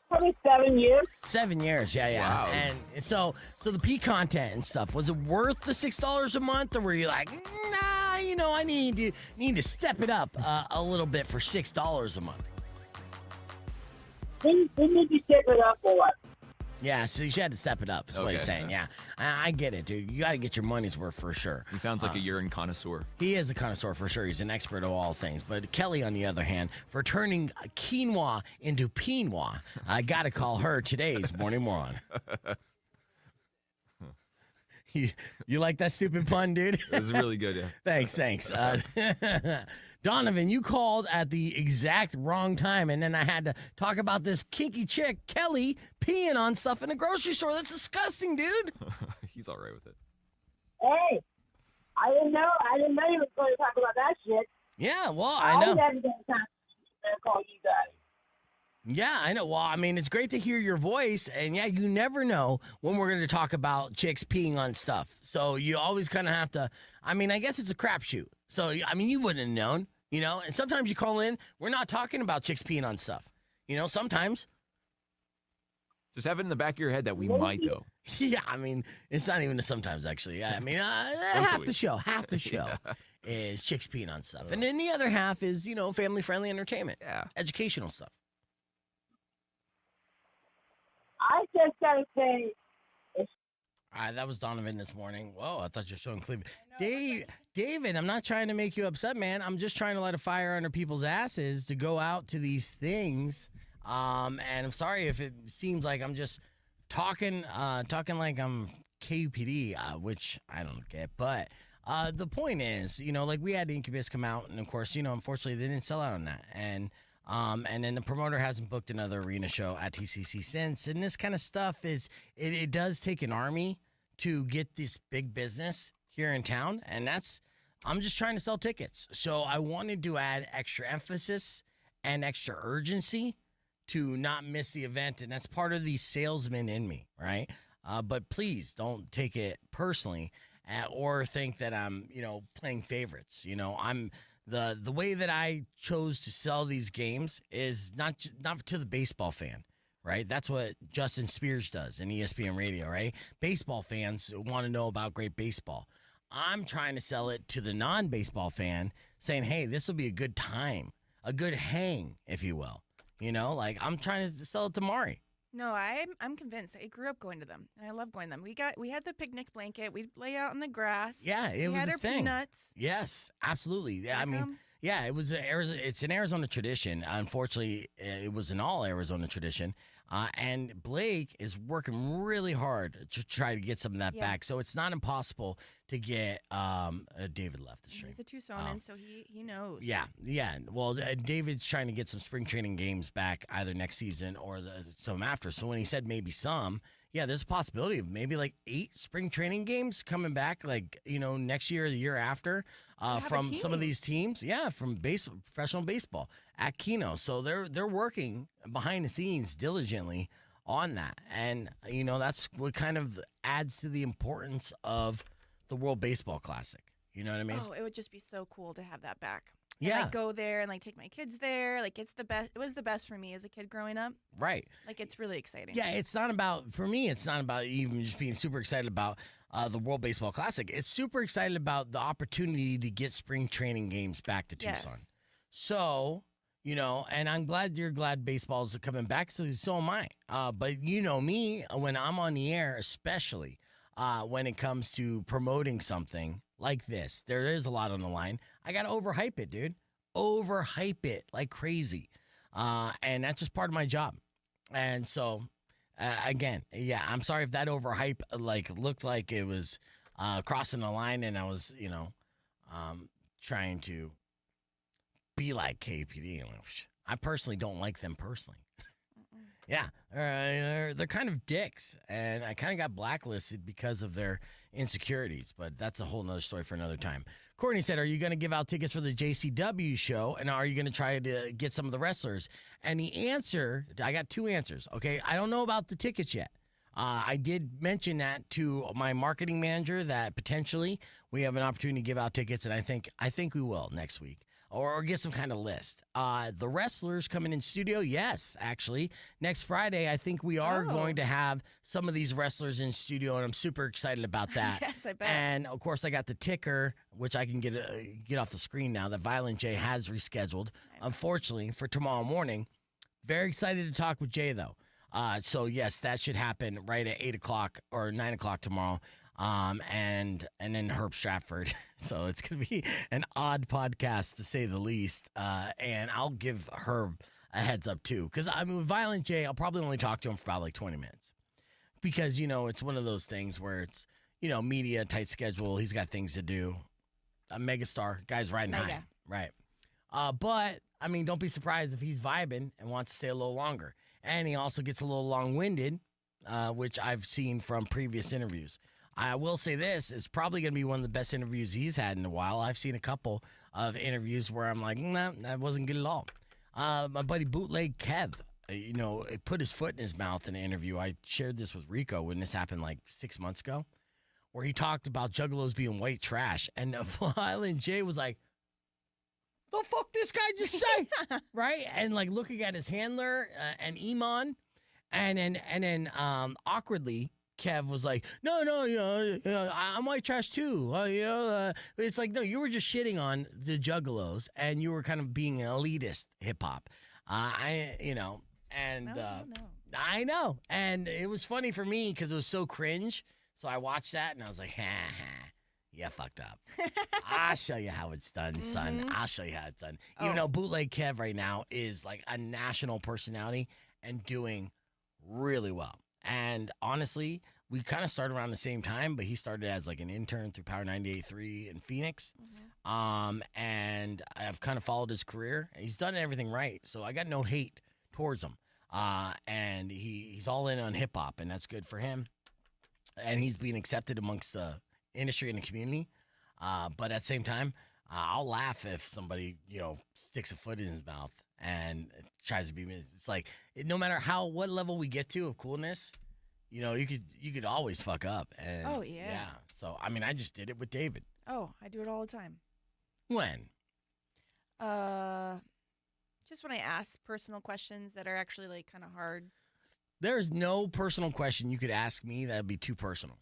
Speaker 6: Probably 7 years.
Speaker 3: 7 years, yeah.
Speaker 4: Wow.
Speaker 3: And so the P content and stuff, was it worth the $6 a month, or were you like, nah, you know, I need to step it up a little bit for $6 a month?
Speaker 6: We need to step it up or what?
Speaker 3: Yeah, so you had to step it up, is what he's
Speaker 4: Okay.
Speaker 3: saying. Yeah, I get it, dude. You got to get your money's worth for sure.
Speaker 4: He sounds like a urine connoisseur.
Speaker 3: He is a connoisseur for sure. He's an expert of all things. But Kelly, on the other hand, for turning quinoa into pinois, I got to call her today's Morning Moron. You like that stupid pun, dude?
Speaker 4: It was really good, yeah.
Speaker 3: Thanks. Donovan, you called at the exact wrong time, and then I had to talk about this kinky chick, Kelly, peeing on stuff in a grocery store. That's disgusting, dude.
Speaker 4: He's all right with it.
Speaker 6: Hey, I didn't know you were going to talk about that shit.
Speaker 3: Yeah, well, I know.
Speaker 6: always have time to call you guys.
Speaker 3: Yeah, I know. Well, I mean, it's great to hear your voice, and yeah, you never know when we're going to talk about chicks peeing on stuff. So you always kind of have to, I mean, I guess it's a crapshoot. So, I mean, you wouldn't have known, you know, and sometimes you call in, we're not talking about chicks peeing on stuff. You know, sometimes.
Speaker 4: Just have it in the back of your head that we might, though.
Speaker 3: Yeah, I mean, it's not even a sometimes, actually. Yeah, I mean,
Speaker 4: Once a
Speaker 3: half the
Speaker 4: week.
Speaker 3: show is chicks peeing on stuff. And then the other half is, you know, family-friendly entertainment.
Speaker 4: Yeah.
Speaker 3: Educational stuff.
Speaker 6: I just got to say,
Speaker 3: That was Donovan this morning. Whoa, I thought you were showing Cleveland. David, I'm not trying to make you upset, man. I'm just trying to light a fire under people's asses to go out to these things. And I'm sorry if it seems like I'm just talking like I'm KUPD, which I don't get. But the point is, you know, like we had Incubus come out, and of course, you know, unfortunately they didn't sell out on that. And then the promoter hasn't booked another arena show at TCC since. And this kind of stuff it does take an army to get this big business here in town. And I'm just trying to sell tickets. So I wanted to add extra emphasis and extra urgency to not miss the event. And that's part of the salesman in me, right? But please don't take it personally or think that I'm, you know, playing favorites. You know, the way that I chose to sell these games is not to the baseball fan, right? That's what Justin Spears does in ESPN Radio, right? Baseball fans want to know about great baseball. I'm trying to sell it to the non-baseball fan, saying, hey, this will be a good time, a good hang, if you will. You know, like I'm trying to sell it to Mari.
Speaker 7: No, I'm convinced. I grew up going to them, and I love going to them. We had the picnic blanket. We'd lay out on the grass.
Speaker 3: Yeah, it
Speaker 7: we
Speaker 3: was
Speaker 7: had
Speaker 3: a
Speaker 7: our
Speaker 3: thing.
Speaker 7: peanuts.
Speaker 3: Yes, absolutely. Yeah, I mean,
Speaker 7: Welcome.
Speaker 3: yeah, it's an Arizona tradition. Unfortunately, it was an all Arizona tradition. And Blake is working really hard to try to get some of that back. So it's not impossible to get David left the stream.
Speaker 7: He's a Tucsonan, so he knows.
Speaker 3: Yeah. Well, David's trying to get some spring training games back either next season or some after. So when he said maybe some, there's a possibility of maybe like 8 spring training games coming back, like, next year or the year after from some of these teams. Yeah, from professional baseball at Keno. So they're working behind the scenes diligently on that. And, that's what kind of adds to the importance of the World Baseball Classic. You know what I mean?
Speaker 7: Oh, it would just be so cool to have that back.
Speaker 3: Yeah.
Speaker 7: And, go there and take my kids there. It's the best. It was the best for me as a kid growing up.
Speaker 3: Right.
Speaker 7: It's really exciting.
Speaker 3: Yeah, it's not about even just being super excited about the World Baseball Classic. It's super excited about the opportunity to get spring training games back to Tucson.
Speaker 7: Yes.
Speaker 3: So, and I'm glad you're glad baseball's coming back. So am I. But me, when I'm on the air, especially when it comes to promoting something like this, there is a lot on the line. I got to overhype it, dude. Overhype it like crazy. And that's just part of my job. And so, again, I'm sorry if that overhype looked like it was crossing the line and I was, trying to be like KPD. I personally don't like them personally. Yeah, they're kind of dicks, and I kind of got blacklisted because of their insecurities, but that's a whole nother story for another time. Courtney said, are you going to give out tickets for the JCW show, and are you going to try to get some of the wrestlers? And the answer, I got 2 answers, okay? I don't know about the tickets yet. I did mention that to my marketing manager that potentially we have an opportunity to give out tickets, and I think we will next week. Or get some kind of list. The wrestlers coming in studio, yes, actually. Next Friday, I think we are going to have some of these wrestlers in studio, and I'm super excited about that.
Speaker 7: Yes, I bet.
Speaker 3: And, of course, I got the ticker, which I can get off the screen now, that Violent J has rescheduled, unfortunately, for tomorrow morning. Very excited to talk with Jay, though. So, yes, that should happen right at 8 o'clock or 9 o'clock tomorrow. And then Herb Stratford. So it's going to be an odd podcast to say the least. And I'll give Herb a heads up too. Cause with Violent J, I'll probably only talk to him for about 20 minutes because, it's one of those things where it's, media tight schedule. He's got things to do. A megastar, guy's riding high. Right. But don't be surprised if he's vibing and wants to stay a little longer. And he also gets a little long-winded, which I've seen from previous interviews. I will say this is probably going to be one of the best interviews he's had in a while. I've seen a couple of interviews where I'm like, nah, that wasn't good at all. My buddy Bootleg Kev, put his foot in his mouth in an interview. I shared this with Rico when this happened 6 months ago, where he talked about juggalos being white trash. And Violent J was like, the fuck this guy just say? Right? And looking at his handler and Iman. And then awkwardly, Kev was like, no, I'm white trash too. It's like, no, you were just shitting on the juggalos and you were kind of being an elitist hip hop. I know. And it was funny for me because it was so cringe. So I watched that and I was like, yeah, fucked up. I'll show you how it's done, son. I'll show you how it's done. Even though Bootleg Kev right now is a national personality and doing really well. And honestly, we kind of started around the same time, but he started as an intern through Power 98.3 in Phoenix. And I've kind of followed his career. He's done everything right. So I got no hate towards him. And he's all in on hip hop, and that's good for him. And he's being accepted amongst the industry and the community. But at the same time, I'll laugh if somebody, sticks a foot in his mouth and tries to be. It's no matter what level we get to of coolness, you could always fuck up. And yeah. So I just did it with David.
Speaker 7: Oh, I do it all the time.
Speaker 3: When?
Speaker 7: Just when I ask personal questions that are actually kind of hard.
Speaker 3: There's no personal question you could ask me that would be too personal.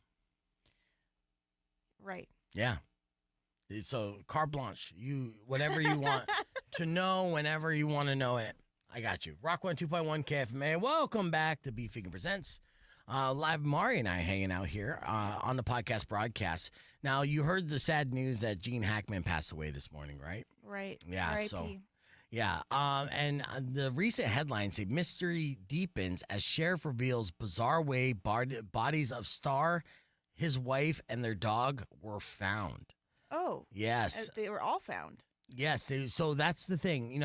Speaker 7: Right.
Speaker 3: Yeah. So carte blanche, whatever you want to know, whenever you want to know it, I got you. Rock 102.1 KFMA. Welcome back to Beef Vegan Presents. Live Mari and I hanging out here on the podcast broadcast. Now, you heard the sad news that Gene Hackman passed away this morning, right?
Speaker 7: Right.
Speaker 3: Yeah.
Speaker 7: R.I.P.
Speaker 3: So, Yeah. And the recent headlines say mystery deepens as sheriff reveals bizarre way bodies of Star, his wife, and their dog were found.
Speaker 7: Oh.
Speaker 3: Yes.
Speaker 7: They were all found.
Speaker 3: Yes, so that's the thing.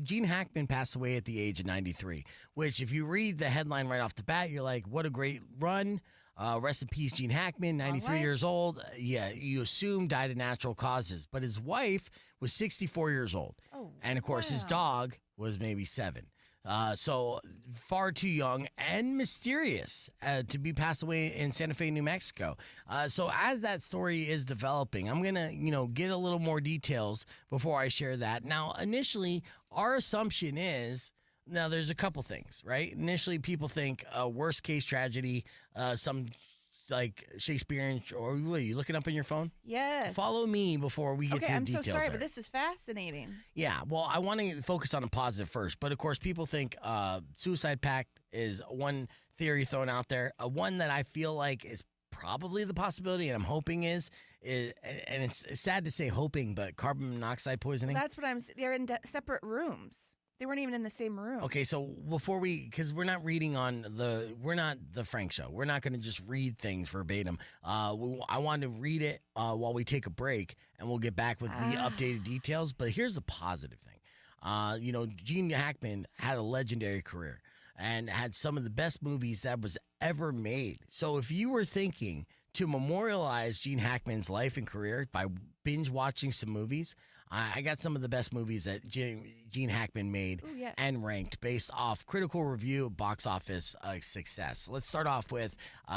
Speaker 3: Gene Hackman passed away at the age of 93, which if you read the headline right off the bat, you're like, what a great run. Rest in peace, Gene Hackman, 93 years old. Yeah, you assume died of natural causes. But his wife was 64 years old.
Speaker 7: Oh,
Speaker 3: and, of course, his dog was maybe 7. So far too young and mysterious to be passed away in Santa Fe, New Mexico. So as that story is developing, I'm going to, get a little more details before I share that. Now, initially, our assumption is, now there's a couple things, right? Initially, people think worst case tragedy, some like Shakespearean, or what, are you looking up on your phone?
Speaker 7: Yes.
Speaker 3: Follow me before we get to the details.
Speaker 7: I'm so sorry,
Speaker 3: there.
Speaker 7: but this is fascinating.
Speaker 3: Yeah, well, I want to focus on the positive first, but of course, people think suicide pact is one theory thrown out there. One that I feel like is probably the possibility, and I'm hoping is and it's sad to say hoping, but carbon monoxide poisoning.
Speaker 7: Well, that's what they're in separate rooms. They weren't even in the same room.
Speaker 3: Okay, so before because we're not reading we're not the Frank show. We're not going to just read things verbatim. I want to read it while we take a break, and we'll get back with the updated details. But here's the positive thing. Gene Hackman had a legendary career and had some of the best movies that was ever made. So if you were thinking to memorialize Gene Hackman's life and career by binge watching some movies, I got some of the best movies that Gene Hackman made and ranked based off critical review, box office success. Let's start off with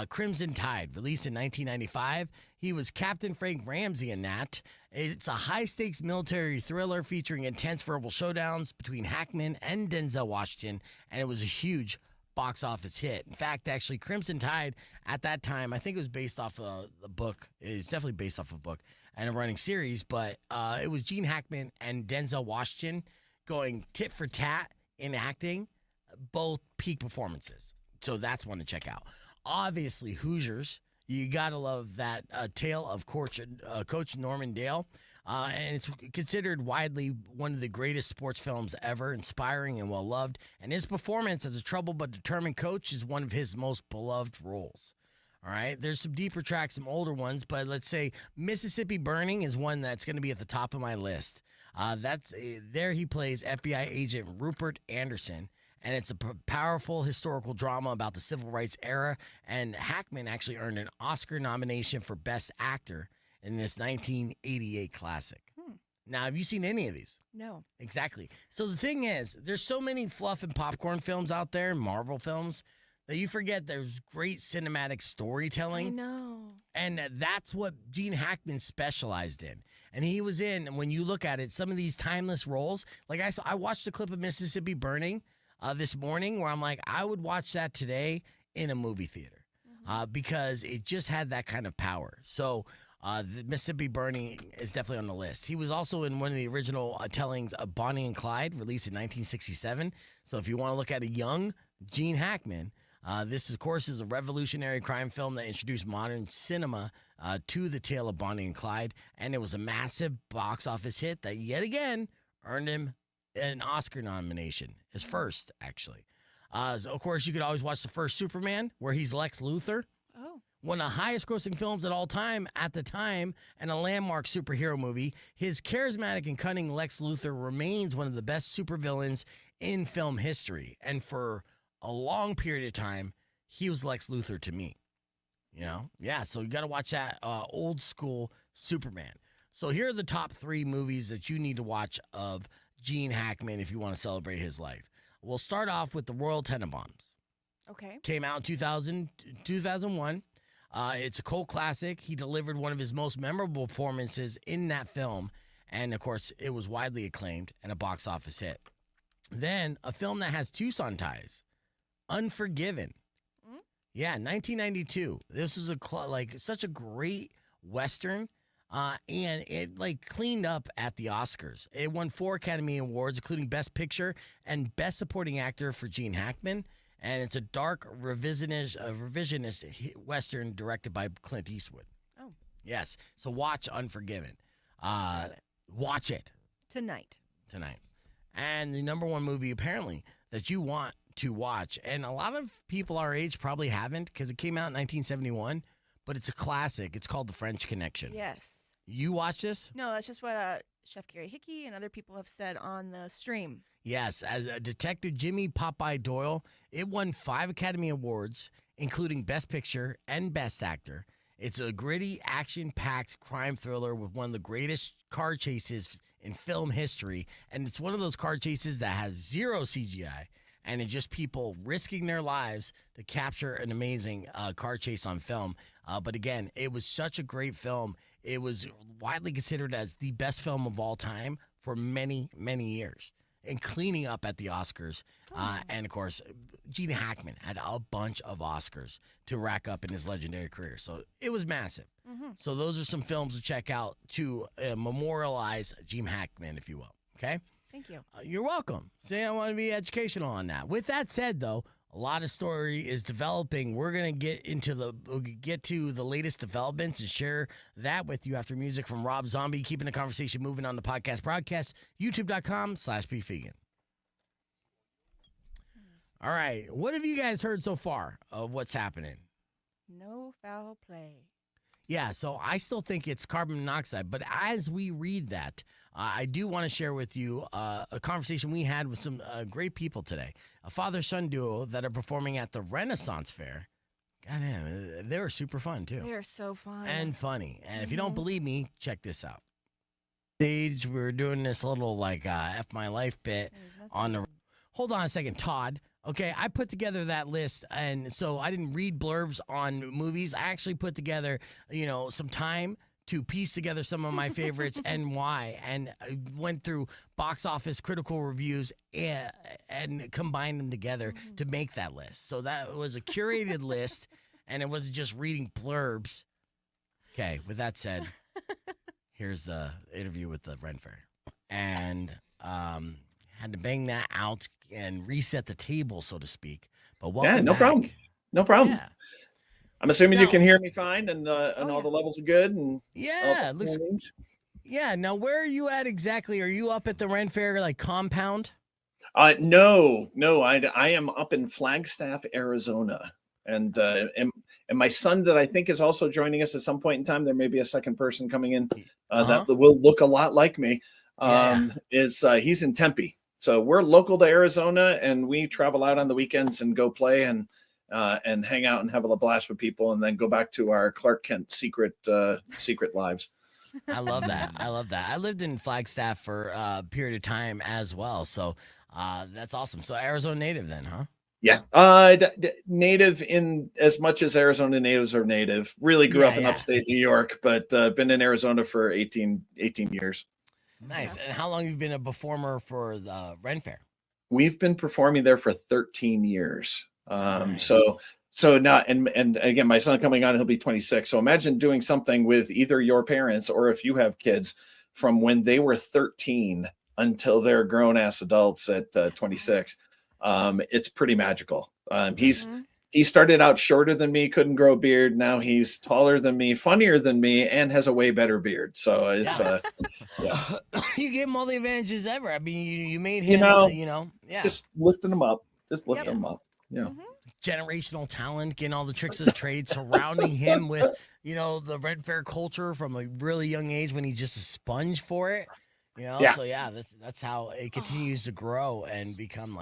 Speaker 3: Crimson Tide, released in 1995. He was Captain Frank Ramsey in that. It's a high-stakes military thriller featuring intense verbal showdowns between Hackman and Denzel Washington, and it was a huge box office hit. In fact, actually, Crimson Tide at that time, I think it was based off of the book. It's definitely based off of a book and a running series, but it was Gene Hackman and Denzel Washington going tit for tat in acting, both peak performances. So that's one to check out. Obviously, Hoosiers. You got to love that tale of Coach Norman Dale. And it's considered widely one of the greatest sports films ever, inspiring and well-loved. And his performance as a troubled but determined coach is one of his most beloved roles. All right, there's some deeper tracks, some older ones, but let's say Mississippi Burning is one that's going to be at the top of my list. There he plays FBI agent Rupert Anderson, and it's a powerful historical drama about the civil rights era, and Hackman actually earned an Oscar nomination for Best Actor in this 1988 classic. Now, have you seen any of these?
Speaker 7: No.
Speaker 3: Exactly. So the thing is, there's so many fluff and popcorn films out there, Marvel films, that you forget there's great cinematic storytelling.
Speaker 7: I know.
Speaker 3: And that's what Gene Hackman specialized in. And he was in, when you look at it, some of these timeless roles. Like I watched a clip of Mississippi Burning this morning where I'm like, I would watch that today in a movie theater because it just had that kind of power. So the Mississippi Burning is definitely on the list. He was also in one of the original tellings of Bonnie and Clyde, released in 1967. So if you want to look at a young Gene Hackman, this, of course, is a revolutionary crime film that introduced modern cinema to the tale of Bonnie and Clyde, and it was a massive box office hit that, yet again, earned him an Oscar nomination, his first, actually. So of course, you could always watch the first Superman, where he's Lex Luthor.
Speaker 7: Oh.
Speaker 3: One of the highest-grossing films at all time at the time, and a landmark superhero movie. His charismatic and cunning Lex Luthor remains one of the best supervillains in film history, and for a long period of time, he was Lex Luthor to me. Yeah, so you got to watch that old school Superman. So here are the top 3 movies that you need to watch of Gene Hackman if you want to celebrate his life. We'll start off with The Royal Tenenbaums.
Speaker 7: Okay.
Speaker 3: Came out in 2001. It's a cult classic. He delivered one of his most memorable performances in that film, and of course, it was widely acclaimed and a box office hit. Then, a film that has Tucson ties, Unforgiven. Yeah, 1992. This was such a great Western, and it cleaned up at the Oscars. It won 4 Academy Awards, including Best Picture and Best Supporting Actor for Gene Hackman. And it's a dark revisionist Western directed by Clint Eastwood.
Speaker 7: Oh.
Speaker 3: Yes. So watch Unforgiven. Watch it.
Speaker 7: Tonight.
Speaker 3: and the number one movie apparently that you want to watch. And a lot of people our age probably haven't because it came out in 1971, but it's a classic. It's called The French Connection.
Speaker 7: Yes.
Speaker 3: You watch this?
Speaker 7: No, that's just what Chef Gary Hickey and other people have said on the stream.
Speaker 3: Yes, as a Detective Jimmy Popeye Doyle, it won 5 Academy Awards, including Best Picture and Best Actor. It's a gritty, action-packed crime thriller with one of the greatest car chases in film history, and it's one of those car chases that has zero CGI, and it's just people risking their lives to capture an amazing car chase on film. But again, it was such a great film. It was widely considered as the best film of all time for many, many years, and cleaning up at the Oscars. And, of course, Gene Hackman had a bunch of Oscars to rack up in his legendary career. So it was massive. So those are some films to check out to memorialize Gene Hackman, if you will. Okay?
Speaker 7: Thank you.
Speaker 3: You're welcome. See, I want to be educational on that. With that said, though, a lot of story is developing. We're gonna get to the latest developments and share that with you after music from Rob Zombie, keeping the conversation moving on the podcast broadcast, youtube.com/BeFegan. All right, what have you guys heard so far of what's happening?
Speaker 7: No foul play.
Speaker 3: Yeah, so I still think it's carbon monoxide, but as we read that, I do want to share with you a conversation we had with some great people today. A father-son duo that are performing at the Renaissance Fair. Goddamn, they were super fun, too.
Speaker 7: They are so fun.
Speaker 3: And funny. And if you don't believe me, check this out. Stage, we were doing this little, F My Life bit on the... Hold on a second, Todd. Okay, I put together that list, and so I didn't read blurbs on movies. I actually put together, some time to piece together some of my favorites and why, and I went through box office critical reviews and combined them together to make that list. So that was a curated list, and it wasn't just reading blurbs. Okay, with that said, here's the interview with the Ren Faire. And had to bang that out and reset the table, so to speak. But welcome
Speaker 8: no
Speaker 3: back.
Speaker 8: problem. No problem.
Speaker 3: Yeah.
Speaker 8: I'm assuming you
Speaker 3: Now-
Speaker 8: can hear me fine, and all the levels are good. And
Speaker 3: Yeah, it looks. Yeah. Now, where are you at exactly? Are you up at the Ren Faire compound?
Speaker 8: No. I am up in Flagstaff, Arizona, and my son that I think is also joining us at some point in time. There may be a second person coming in that will look a lot like me. He's in Tempe. So we're local to Arizona, and we travel out on the weekends and go play and hang out and have a blast with people, and then go back to our Clark Kent secret lives.
Speaker 3: I love that. I lived in Flagstaff for a period of time as well. So that's awesome. So Arizona native then, huh?
Speaker 8: Yeah. Native in as much as Arizona natives are native. Really grew up in upstate New York, but been in Arizona for 18 years.
Speaker 3: Nice. And how long have you been a performer for the Ren Faire?
Speaker 8: We've been performing there for 13 years.
Speaker 3: Nice.
Speaker 8: So now, and again, my son coming on, he'll be 26. So imagine doing something with either your parents, or if you have kids, from when they were 13 until they're grown ass adults at 26. It's pretty magical. He started out shorter than me, couldn't grow a beard. Now he's taller than me, funnier than me, and has a way better beard. So it's
Speaker 3: You gave him all the advantages ever. I mean, you made him,
Speaker 8: just lifting him up. Just lifting him up. Yeah.
Speaker 3: Generational talent, getting all the tricks of the trade, surrounding him with, the Ren Faire culture from a really young age when he's just a sponge for it. So that's how it continues to grow and become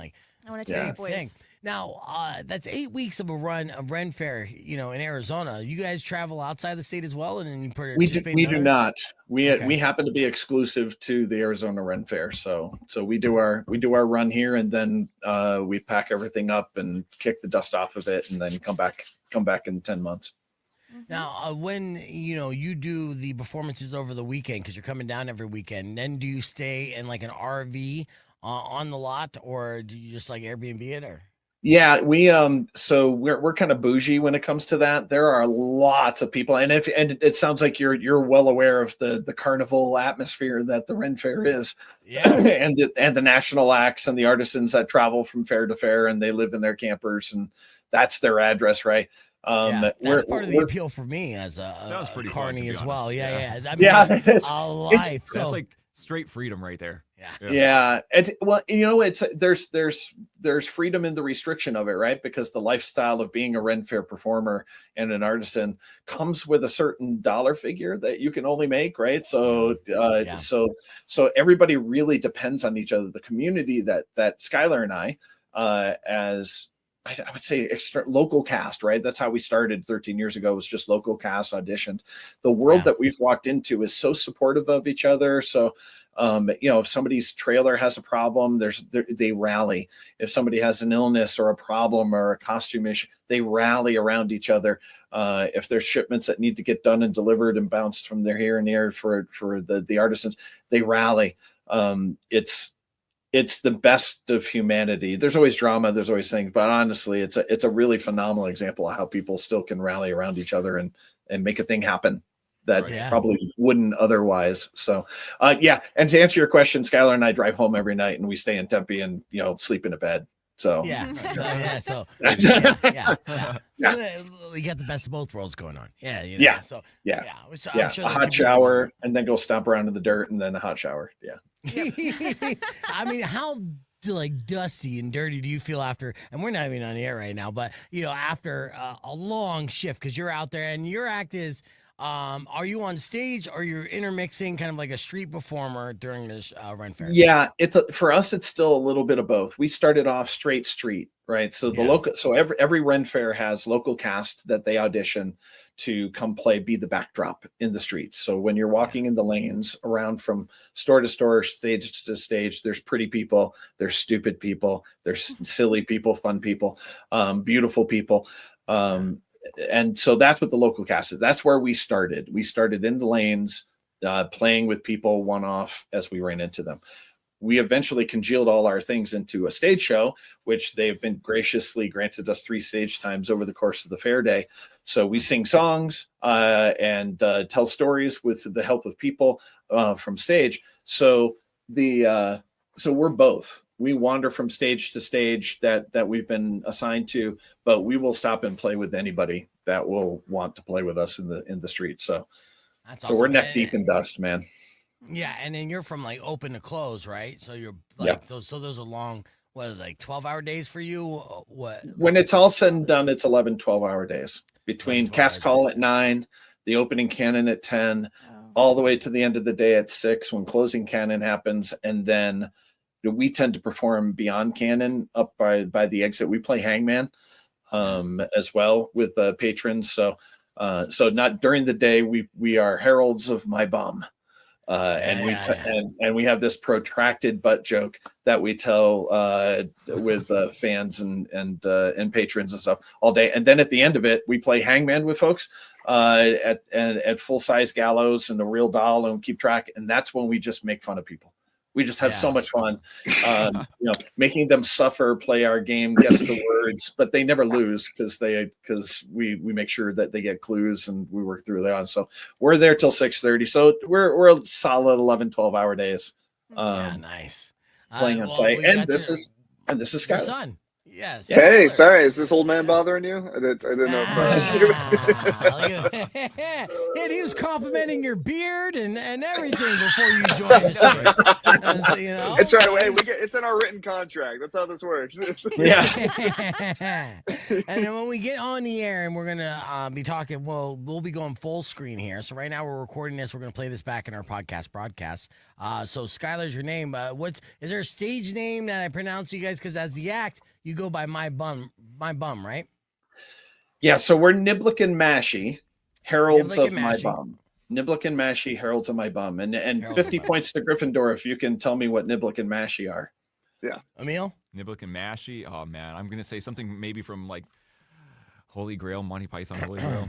Speaker 7: I want to tell you boys.
Speaker 3: Now, that's 8 weeks of a run of Ren Faire, in Arizona. You guys travel outside the state as well, and then you participate.
Speaker 8: We do not. We happen to be exclusive to the Arizona Ren Faire, so we do our run here, and then we pack everything up and kick the dust off of it, and then come back in 10 months.
Speaker 3: Now, when you do the performances over the weekend, because you're coming down every weekend, then do you stay in an RV on the lot, or do you just Airbnb it, or?
Speaker 8: Yeah, we're kind of bougie when it comes to that. There are lots of people, and it sounds like you're well aware of the carnival atmosphere that the Ren Faire is, and the national acts and the artisans that travel from fair to fair, and they live in their campers, and that's their address, right?
Speaker 3: That's part of the appeal for me as
Speaker 4: Sounds
Speaker 3: a
Speaker 4: pretty
Speaker 3: carny
Speaker 4: fun,
Speaker 3: as
Speaker 4: to be
Speaker 3: well.
Speaker 4: honest.
Speaker 3: I mean,
Speaker 8: that is
Speaker 3: a life.
Speaker 4: That's straight freedom right there.
Speaker 8: Yeah. Well, there's freedom in the restriction of it, right? Because the lifestyle of being a Ren Faire performer and an artisan comes with a certain dollar figure that you can only make, right? So, so everybody really depends on each other. The community that Skylar and I, as I would say local cast, right? That's how we started 13 years ago, was just local cast auditioned. The world that we've walked into is so supportive of each other. So, if somebody's trailer has a problem, they rally. If somebody has an illness or a problem or a costume issue, they rally around each other. If there's shipments that need to get done and delivered and bounced from there here and there for the artisans, they rally. It's the best of humanity. There's always drama, there's always things, but honestly, it's a really phenomenal example of how people still can rally around each other and make a thing happen that probably wouldn't otherwise. So, and to answer your question, Skylar and I drive home every night, and we stay in Tempe and sleep in a bed. So
Speaker 3: you got the best of both worlds going on. A hot shower and then go stomp around in the dirt and then a hot shower. I mean, how dusty and dirty do you feel after, and we're not even on the air right now, but after a long shift, because you're out there and your act is are you on stage or you're intermixing kind of like a street performer during this Ren Faire? Yeah, for us it's still a little bit of both. We started off straight street, right? So every Ren Faire has local cast that they audition to come be the backdrop in the streets. So when you're walking in the lanes around from store to store, stage to stage, there's pretty people, there's stupid people, there's silly people, fun people, beautiful people. And so that's what the local cast is. That's where we started. We started in the lanes, playing with people one-off as we ran into them. We eventually congealed all our things into a stage show, which they've been graciously granted us 3 stage times over the course of the fair day. So we sing songs and tell stories with the help of people from stage. So so we're both. We wander from stage to stage that we've been assigned to, but we will stop and play with anybody that will want to play with us in the streets. So that's awesome. We're neck deep in dust, man. Yeah, and then you're from open to close, right? So you're those are long, 12-hour days for you? What? When it's all said and done, it's 11, 12-hour days between cast call at 9, the opening canon at 10, all the way to the end of the day at 6 when closing canon happens, and then we tend to perform beyond canon up by the exit. We play Hangman as well with the patrons. So not during the day. We are heralds of my bum, and we have this protracted butt joke that we tell with fans and patrons and stuff all day. And then at the end of it, we play Hangman with folks at full size gallows and a real doll, and keep track. And that's when we just make fun of people. We just have so much fun, making them suffer, play our game, guess the words, but they never lose because we make sure that they get clues and we work through that. So we're there till 6:30. So we're a solid 11, 12-hour days. Nice. Playing on site. And this is Skylar. Son. Yes.
Speaker 9: Hey, sorry, is this old man bothering you? I didn't know.
Speaker 3: And he was complimenting your beard and everything before you joined us. So,
Speaker 9: it's right away. It's in our written contract. That's how this works.
Speaker 3: And then when we get on the air and we're gonna be talking, we'll be going full screen here. So right now we're recording this. We're gonna play this back in our podcast broadcast. So Skylar's your name. Is there a stage name that I pronounce you guys? Because as the act, you go by my bum, right?
Speaker 8: Yeah, so we're Niblik and Mashie, heralds of my bum. Niblik and Mashie, heralds of my bum. And 50 points to Gryffindor if you can tell me what Niblik and Mashie are.
Speaker 9: Yeah.
Speaker 3: Emil?
Speaker 4: Niblik and Mashie? Oh, man. I'm going to say something maybe from Holy Grail, Monty Python, Holy Grail.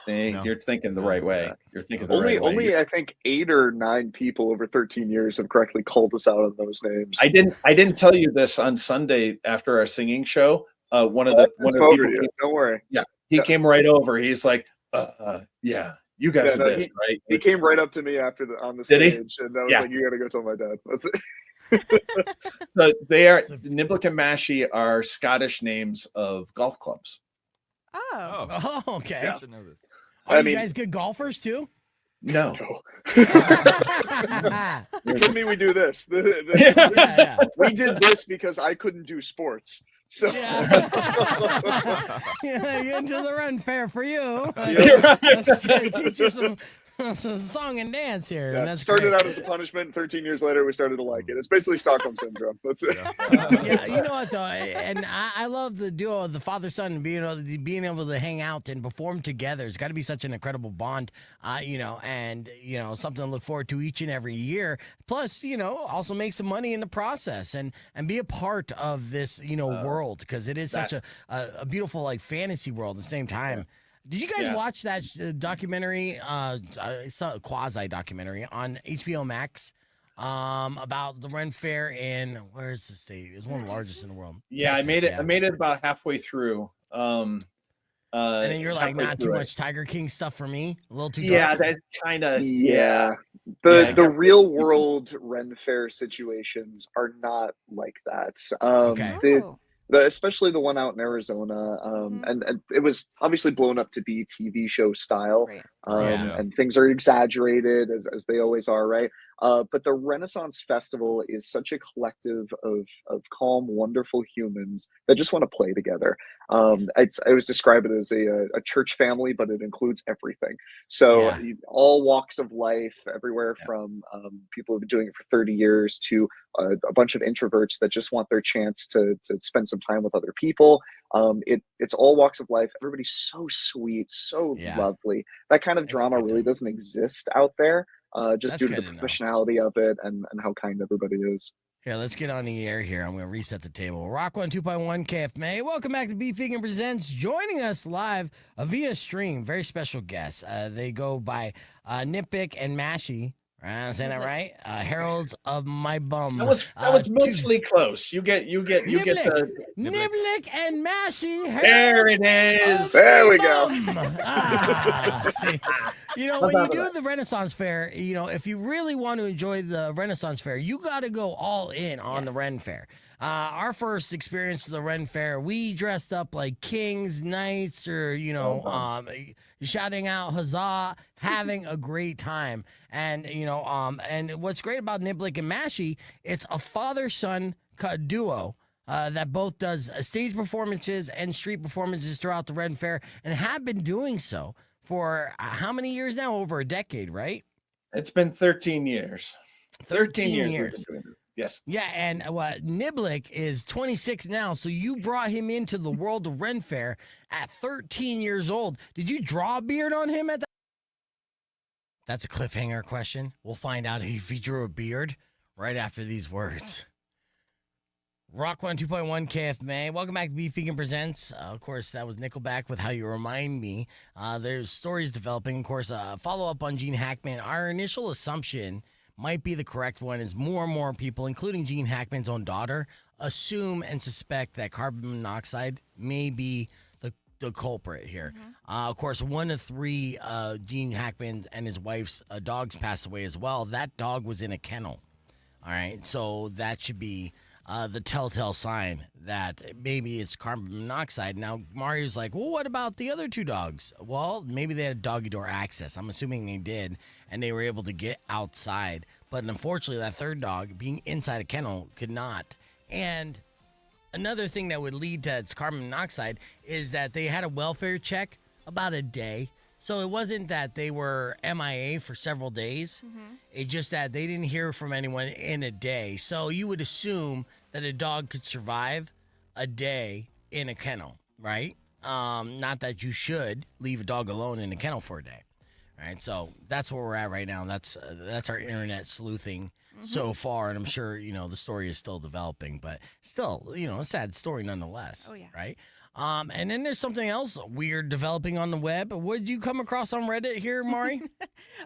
Speaker 8: See, you're thinking the right way. You're thinking the right way.
Speaker 9: Only I think 8 or 9 people over 13 years have correctly called us out on those names.
Speaker 8: I didn't tell you this on Sunday after our singing show. One of the people,
Speaker 9: don't worry.
Speaker 8: Yeah, he came right over. He's like, yeah, you guys are this, right?
Speaker 9: He came right up to me on the stage, and I was like, you got to go tell my dad. That's it.
Speaker 8: So they are Niblik and Mashie are Scottish names of golf clubs.
Speaker 3: Oh, okay.
Speaker 9: Yeah.
Speaker 3: Are you guys good golfers too?
Speaker 8: No.
Speaker 9: Give me, we do this. We did this because I couldn't do sports. So
Speaker 3: Get into the Ren Faire for you.
Speaker 9: Yeah.
Speaker 3: Let's teach you some song and dance here.
Speaker 9: Yeah,
Speaker 3: And that's
Speaker 9: started
Speaker 3: great.
Speaker 9: out as a punishment. 13 years later, we started to like it. It's basically Stockholm syndrome. That's it.
Speaker 3: Yeah, you know what though, and I love the duo of the father-son and being able to hang out and perform together. It's got to be such an incredible bond, and something to look forward to each and every year. Plus, also make some money in the process and be a part of this world, because it is such a beautiful like fantasy world at the same time. Yeah. Did you guys watch that documentary? It's a quasi documentary on HBO Max. About the Ren Faire in, where is the state? It's one of the largest in the world.
Speaker 8: Yeah, Texas, I made it about halfway through.
Speaker 3: And then you're like, not too much Tiger King stuff for me. A little too dark.
Speaker 8: Yeah, that's kind of
Speaker 9: The real world Ren Faire situations are not like that. Especially the one out in Arizona, and it was obviously blown up to be TV show style, and things are exaggerated as they always are, right? But the Renaissance Festival is such a collective of calm, wonderful humans that just want to play together. I always describe it as a church family, but it includes everything. So all walks of life, everywhere from people who've been doing it for 30 years to a bunch of introverts that just want their chance to spend some time with other people. It's all walks of life. Everybody's so sweet, so lovely. That kind of drama really doesn't exist out there, just due to the professionality of it and how kind everybody is.
Speaker 3: Yeah, let's get on the air here. I'm going to reset the table. Rock 102.1 KFMA. Welcome back to Beef Vegan Presents. Joining us live via stream, very special guests. They go by Niblik and Mashie. I'm saying that right? Heralds of my bum.
Speaker 8: That was mostly close. You get the
Speaker 3: Niblik and Mashie.
Speaker 8: There it is.
Speaker 9: There we go.
Speaker 3: See, when you do the Renaissance Fair, if you really want to enjoy the Renaissance Fair, you got to go all in on the Ren Faire. Our first experience of the Ren Faire, we dressed up like kings, knights, or shouting out huzzah, having a great time. And and what's great about Niblik and Mashie, it's a father-son duo that both does stage performances and street performances throughout the Ren Faire, and have been doing so for how many years now? Over a decade, right?
Speaker 8: It's been 13 years.
Speaker 3: 13 years.
Speaker 8: Yes.
Speaker 3: Yeah, and Niblik is 26 now, so you brought him into the world of Ren Faire at 13 years old. Did you draw a beard on him at that? That's a cliffhanger question. We'll find out if he drew a beard right after these words. Rock 102.1 KFMA. Welcome back to Beef Vegan Presents. Of course, that was Nickelback with How You Remind Me. There's stories developing. Of course, follow up on Gene Hackman. Our initial assumption might be the correct one, is more and more people, including Gene Hackman's own daughter, assume and suspect that carbon monoxide may be the culprit here. Of course, 1 of 3 Gene Hackman and his wife's dogs passed away as well. That dog was in a kennel. All right, so that should be the telltale sign that maybe it's carbon monoxide. Now, Mario's like, well, what about the other 2 dogs? Well, maybe they had doggy door access. I'm assuming they did, and they were able to get outside. But unfortunately, that 3rd dog, being inside a kennel, could not. And another thing that would lead to its carbon monoxide is that they had a welfare check about a day. So it wasn't that they were MIA for several days. It's just that they didn't hear from anyone in a day. So you would assume that a dog could survive a day in a kennel, right? Not that you should leave a dog alone in a kennel for a day. All right, so that's where we're at right now. That's our internet sleuthing so far, and I'm sure the story is still developing, but still, a sad story nonetheless. Oh yeah, right. And then there's something else weird developing on the web. What did you come across on Reddit here, Mari?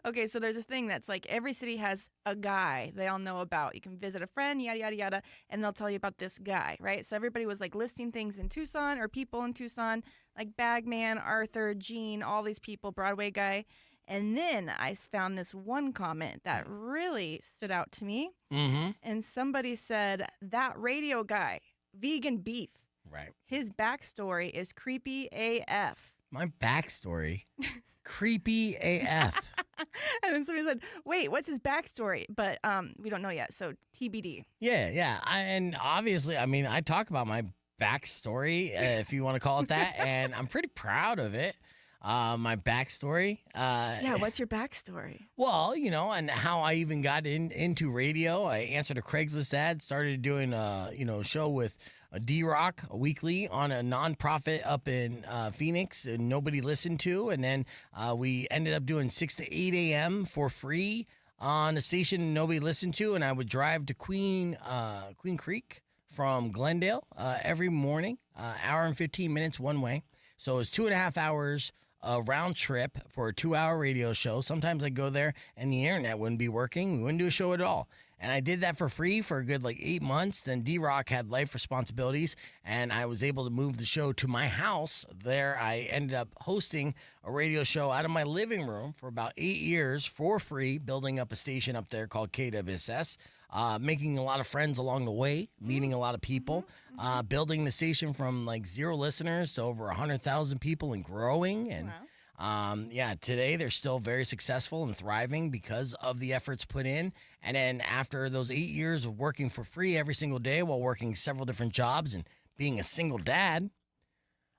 Speaker 7: Okay, so there's a thing that's like every city has a guy they all know about. You can visit a friend, yada, yada, yada, and they'll tell you about this guy, right? So everybody was like listing things in Tucson or people in Tucson, like Bagman, Arthur, Gene, all these people, Broadway guy. And then I found this one comment that really stood out to me. And somebody said, that radio guy, vegan beef.
Speaker 3: Right.
Speaker 7: His backstory is creepy AF.
Speaker 3: My backstory, creepy AF.
Speaker 7: And then somebody said, "Wait, what's his backstory?" But we don't know yet, so TBD.
Speaker 3: Yeah. And obviously, I mean, I talk about my backstory, if you want to call it that, and I'm pretty proud of it. My backstory.
Speaker 7: Yeah, what's your backstory?
Speaker 3: Well, and how I even got into radio. I answered a Craigslist ad, started doing a show with D-Rock weekly on a nonprofit up in Phoenix, and nobody listened to, and then we ended up doing 6 to 8 a.m. for free on a station nobody listened to, and I would drive to Queen Creek from Glendale every morning, hour and 15 minutes one way. So it was 2.5 hours a round trip for a 2-hour radio show. Sometimes I'd go there and the internet wouldn't be working. We wouldn't do a show at all. And I did that for free for a good 8 months. Then D-Rock had life responsibilities, and I was able to move the show to my house. There I ended up hosting a radio show out of my living room for about 8 years for free, building up a station up there called KWSS, making a lot of friends along the way, meeting a lot of people, building the station from 0 listeners to over 100,000 people and growing. And today they're still very successful and thriving because of the efforts put in. And then after those 8 years of working for free every single day while working several different jobs and being a single dad,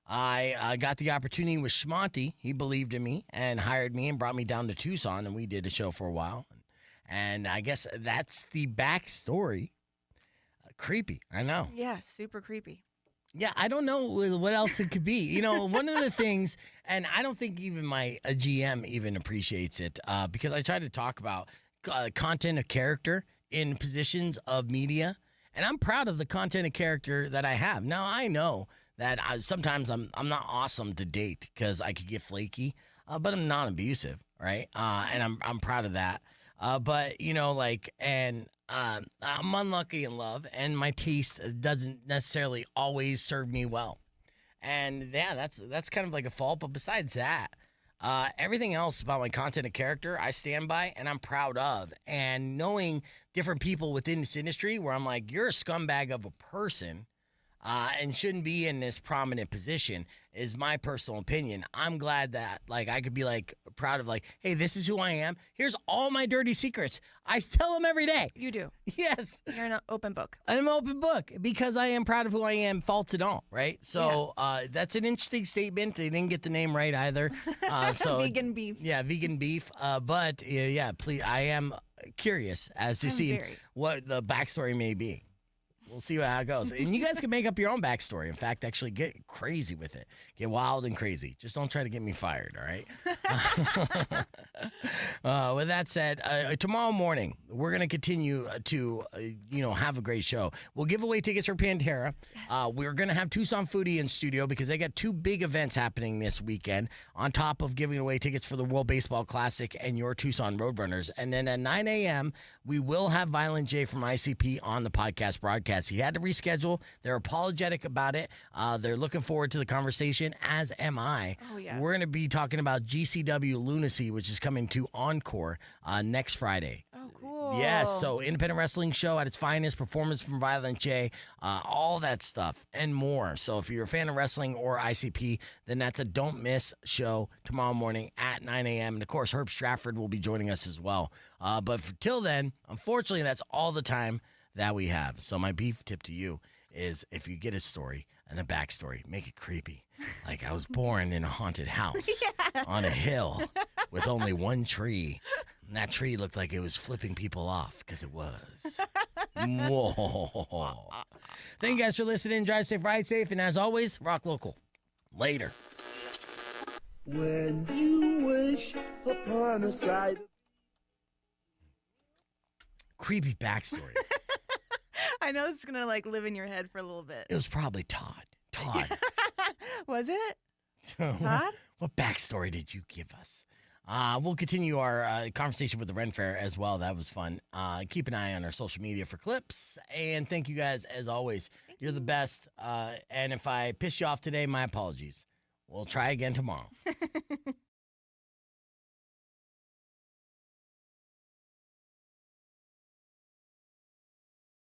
Speaker 3: I got the opportunity with Schmonty. He believed in me and hired me and brought me down to Tucson, and we did a show for a while. And I guess that's the backstory. Creepy, I know.
Speaker 7: Yeah, super creepy.
Speaker 3: Yeah, I don't know what else it could be. One of the things, and I don't think even my GM even appreciates it, because I try to talk about content of character in positions of media, and I'm proud of the content of character that I have. Now, I know that sometimes I'm not awesome to date because I could get flaky, but I'm not abusive, right? And I'm proud of that. But I'm unlucky in love, and my taste doesn't necessarily always serve me well. And yeah, that's kind of like a fault. But besides that, everything else about my content and character, I stand by and I'm proud of. And knowing different people within this industry where I'm like, you're a scumbag of a person, and shouldn't be in this prominent position is my personal opinion. I'm glad that I could be proud of hey, this is who I am. Here's all my dirty secrets. I tell them every day.
Speaker 7: You do.
Speaker 3: Yes.
Speaker 7: You're an open book.
Speaker 3: I'm an open book because I am proud of who I am, faults and all, right? So that's an interesting statement. They didn't get the name right either.
Speaker 7: Vegan beef.
Speaker 3: Yeah, vegan beef. But please, I am curious as to see what the backstory may be. We'll see how it goes. And you guys can make up your own backstory. In fact, actually get crazy with it. Get wild and crazy. Just don't try to get me fired, all right? With that said, tomorrow morning, we're going to continue to, have a great show. We'll give away tickets for Pantera. We're going to have Tucson Foodie in studio because they got 2 big events happening this weekend, on top of giving away tickets for the World Baseball Classic and your Tucson Roadrunners. And then at 9 a.m., we will have Violent J from ICP on the podcast broadcast. He had to reschedule. They're apologetic about it. They're looking forward to the conversation, as am I.
Speaker 7: Oh, yeah.
Speaker 3: We're going to be talking about GCW Lunacy, which is coming to Encore next Friday.
Speaker 7: Oh, cool.
Speaker 3: Yes, so independent wrestling show at its finest, performance from Violent J, all that stuff and more. So if you're a fan of wrestling or ICP, then that's a don't miss show tomorrow morning at 9 a.m. And of course, Herb Stratford will be joining us as well. But till then, unfortunately, that's all the time that we have. So my beef tip to you is, if you get a story and a backstory, make it creepy. Like, I was born in a haunted house on a hill with only one tree. And that tree looked like it was flipping people off, because it was. Whoa. Thank you guys for listening. Drive safe, ride safe, and as always, rock local. Later.
Speaker 10: When you wish upon a sight.
Speaker 3: Creepy backstory.
Speaker 7: I know this is going to live in your head for a little bit.
Speaker 3: It was probably Todd. Todd.
Speaker 7: Was it? Todd?
Speaker 3: What backstory did you give us? We'll continue our conversation with the Ren Faire as well. That was fun. Keep an eye on our social media for clips. And thank you guys, as always. You're the best. And if I piss you off today, my apologies. We'll try again tomorrow.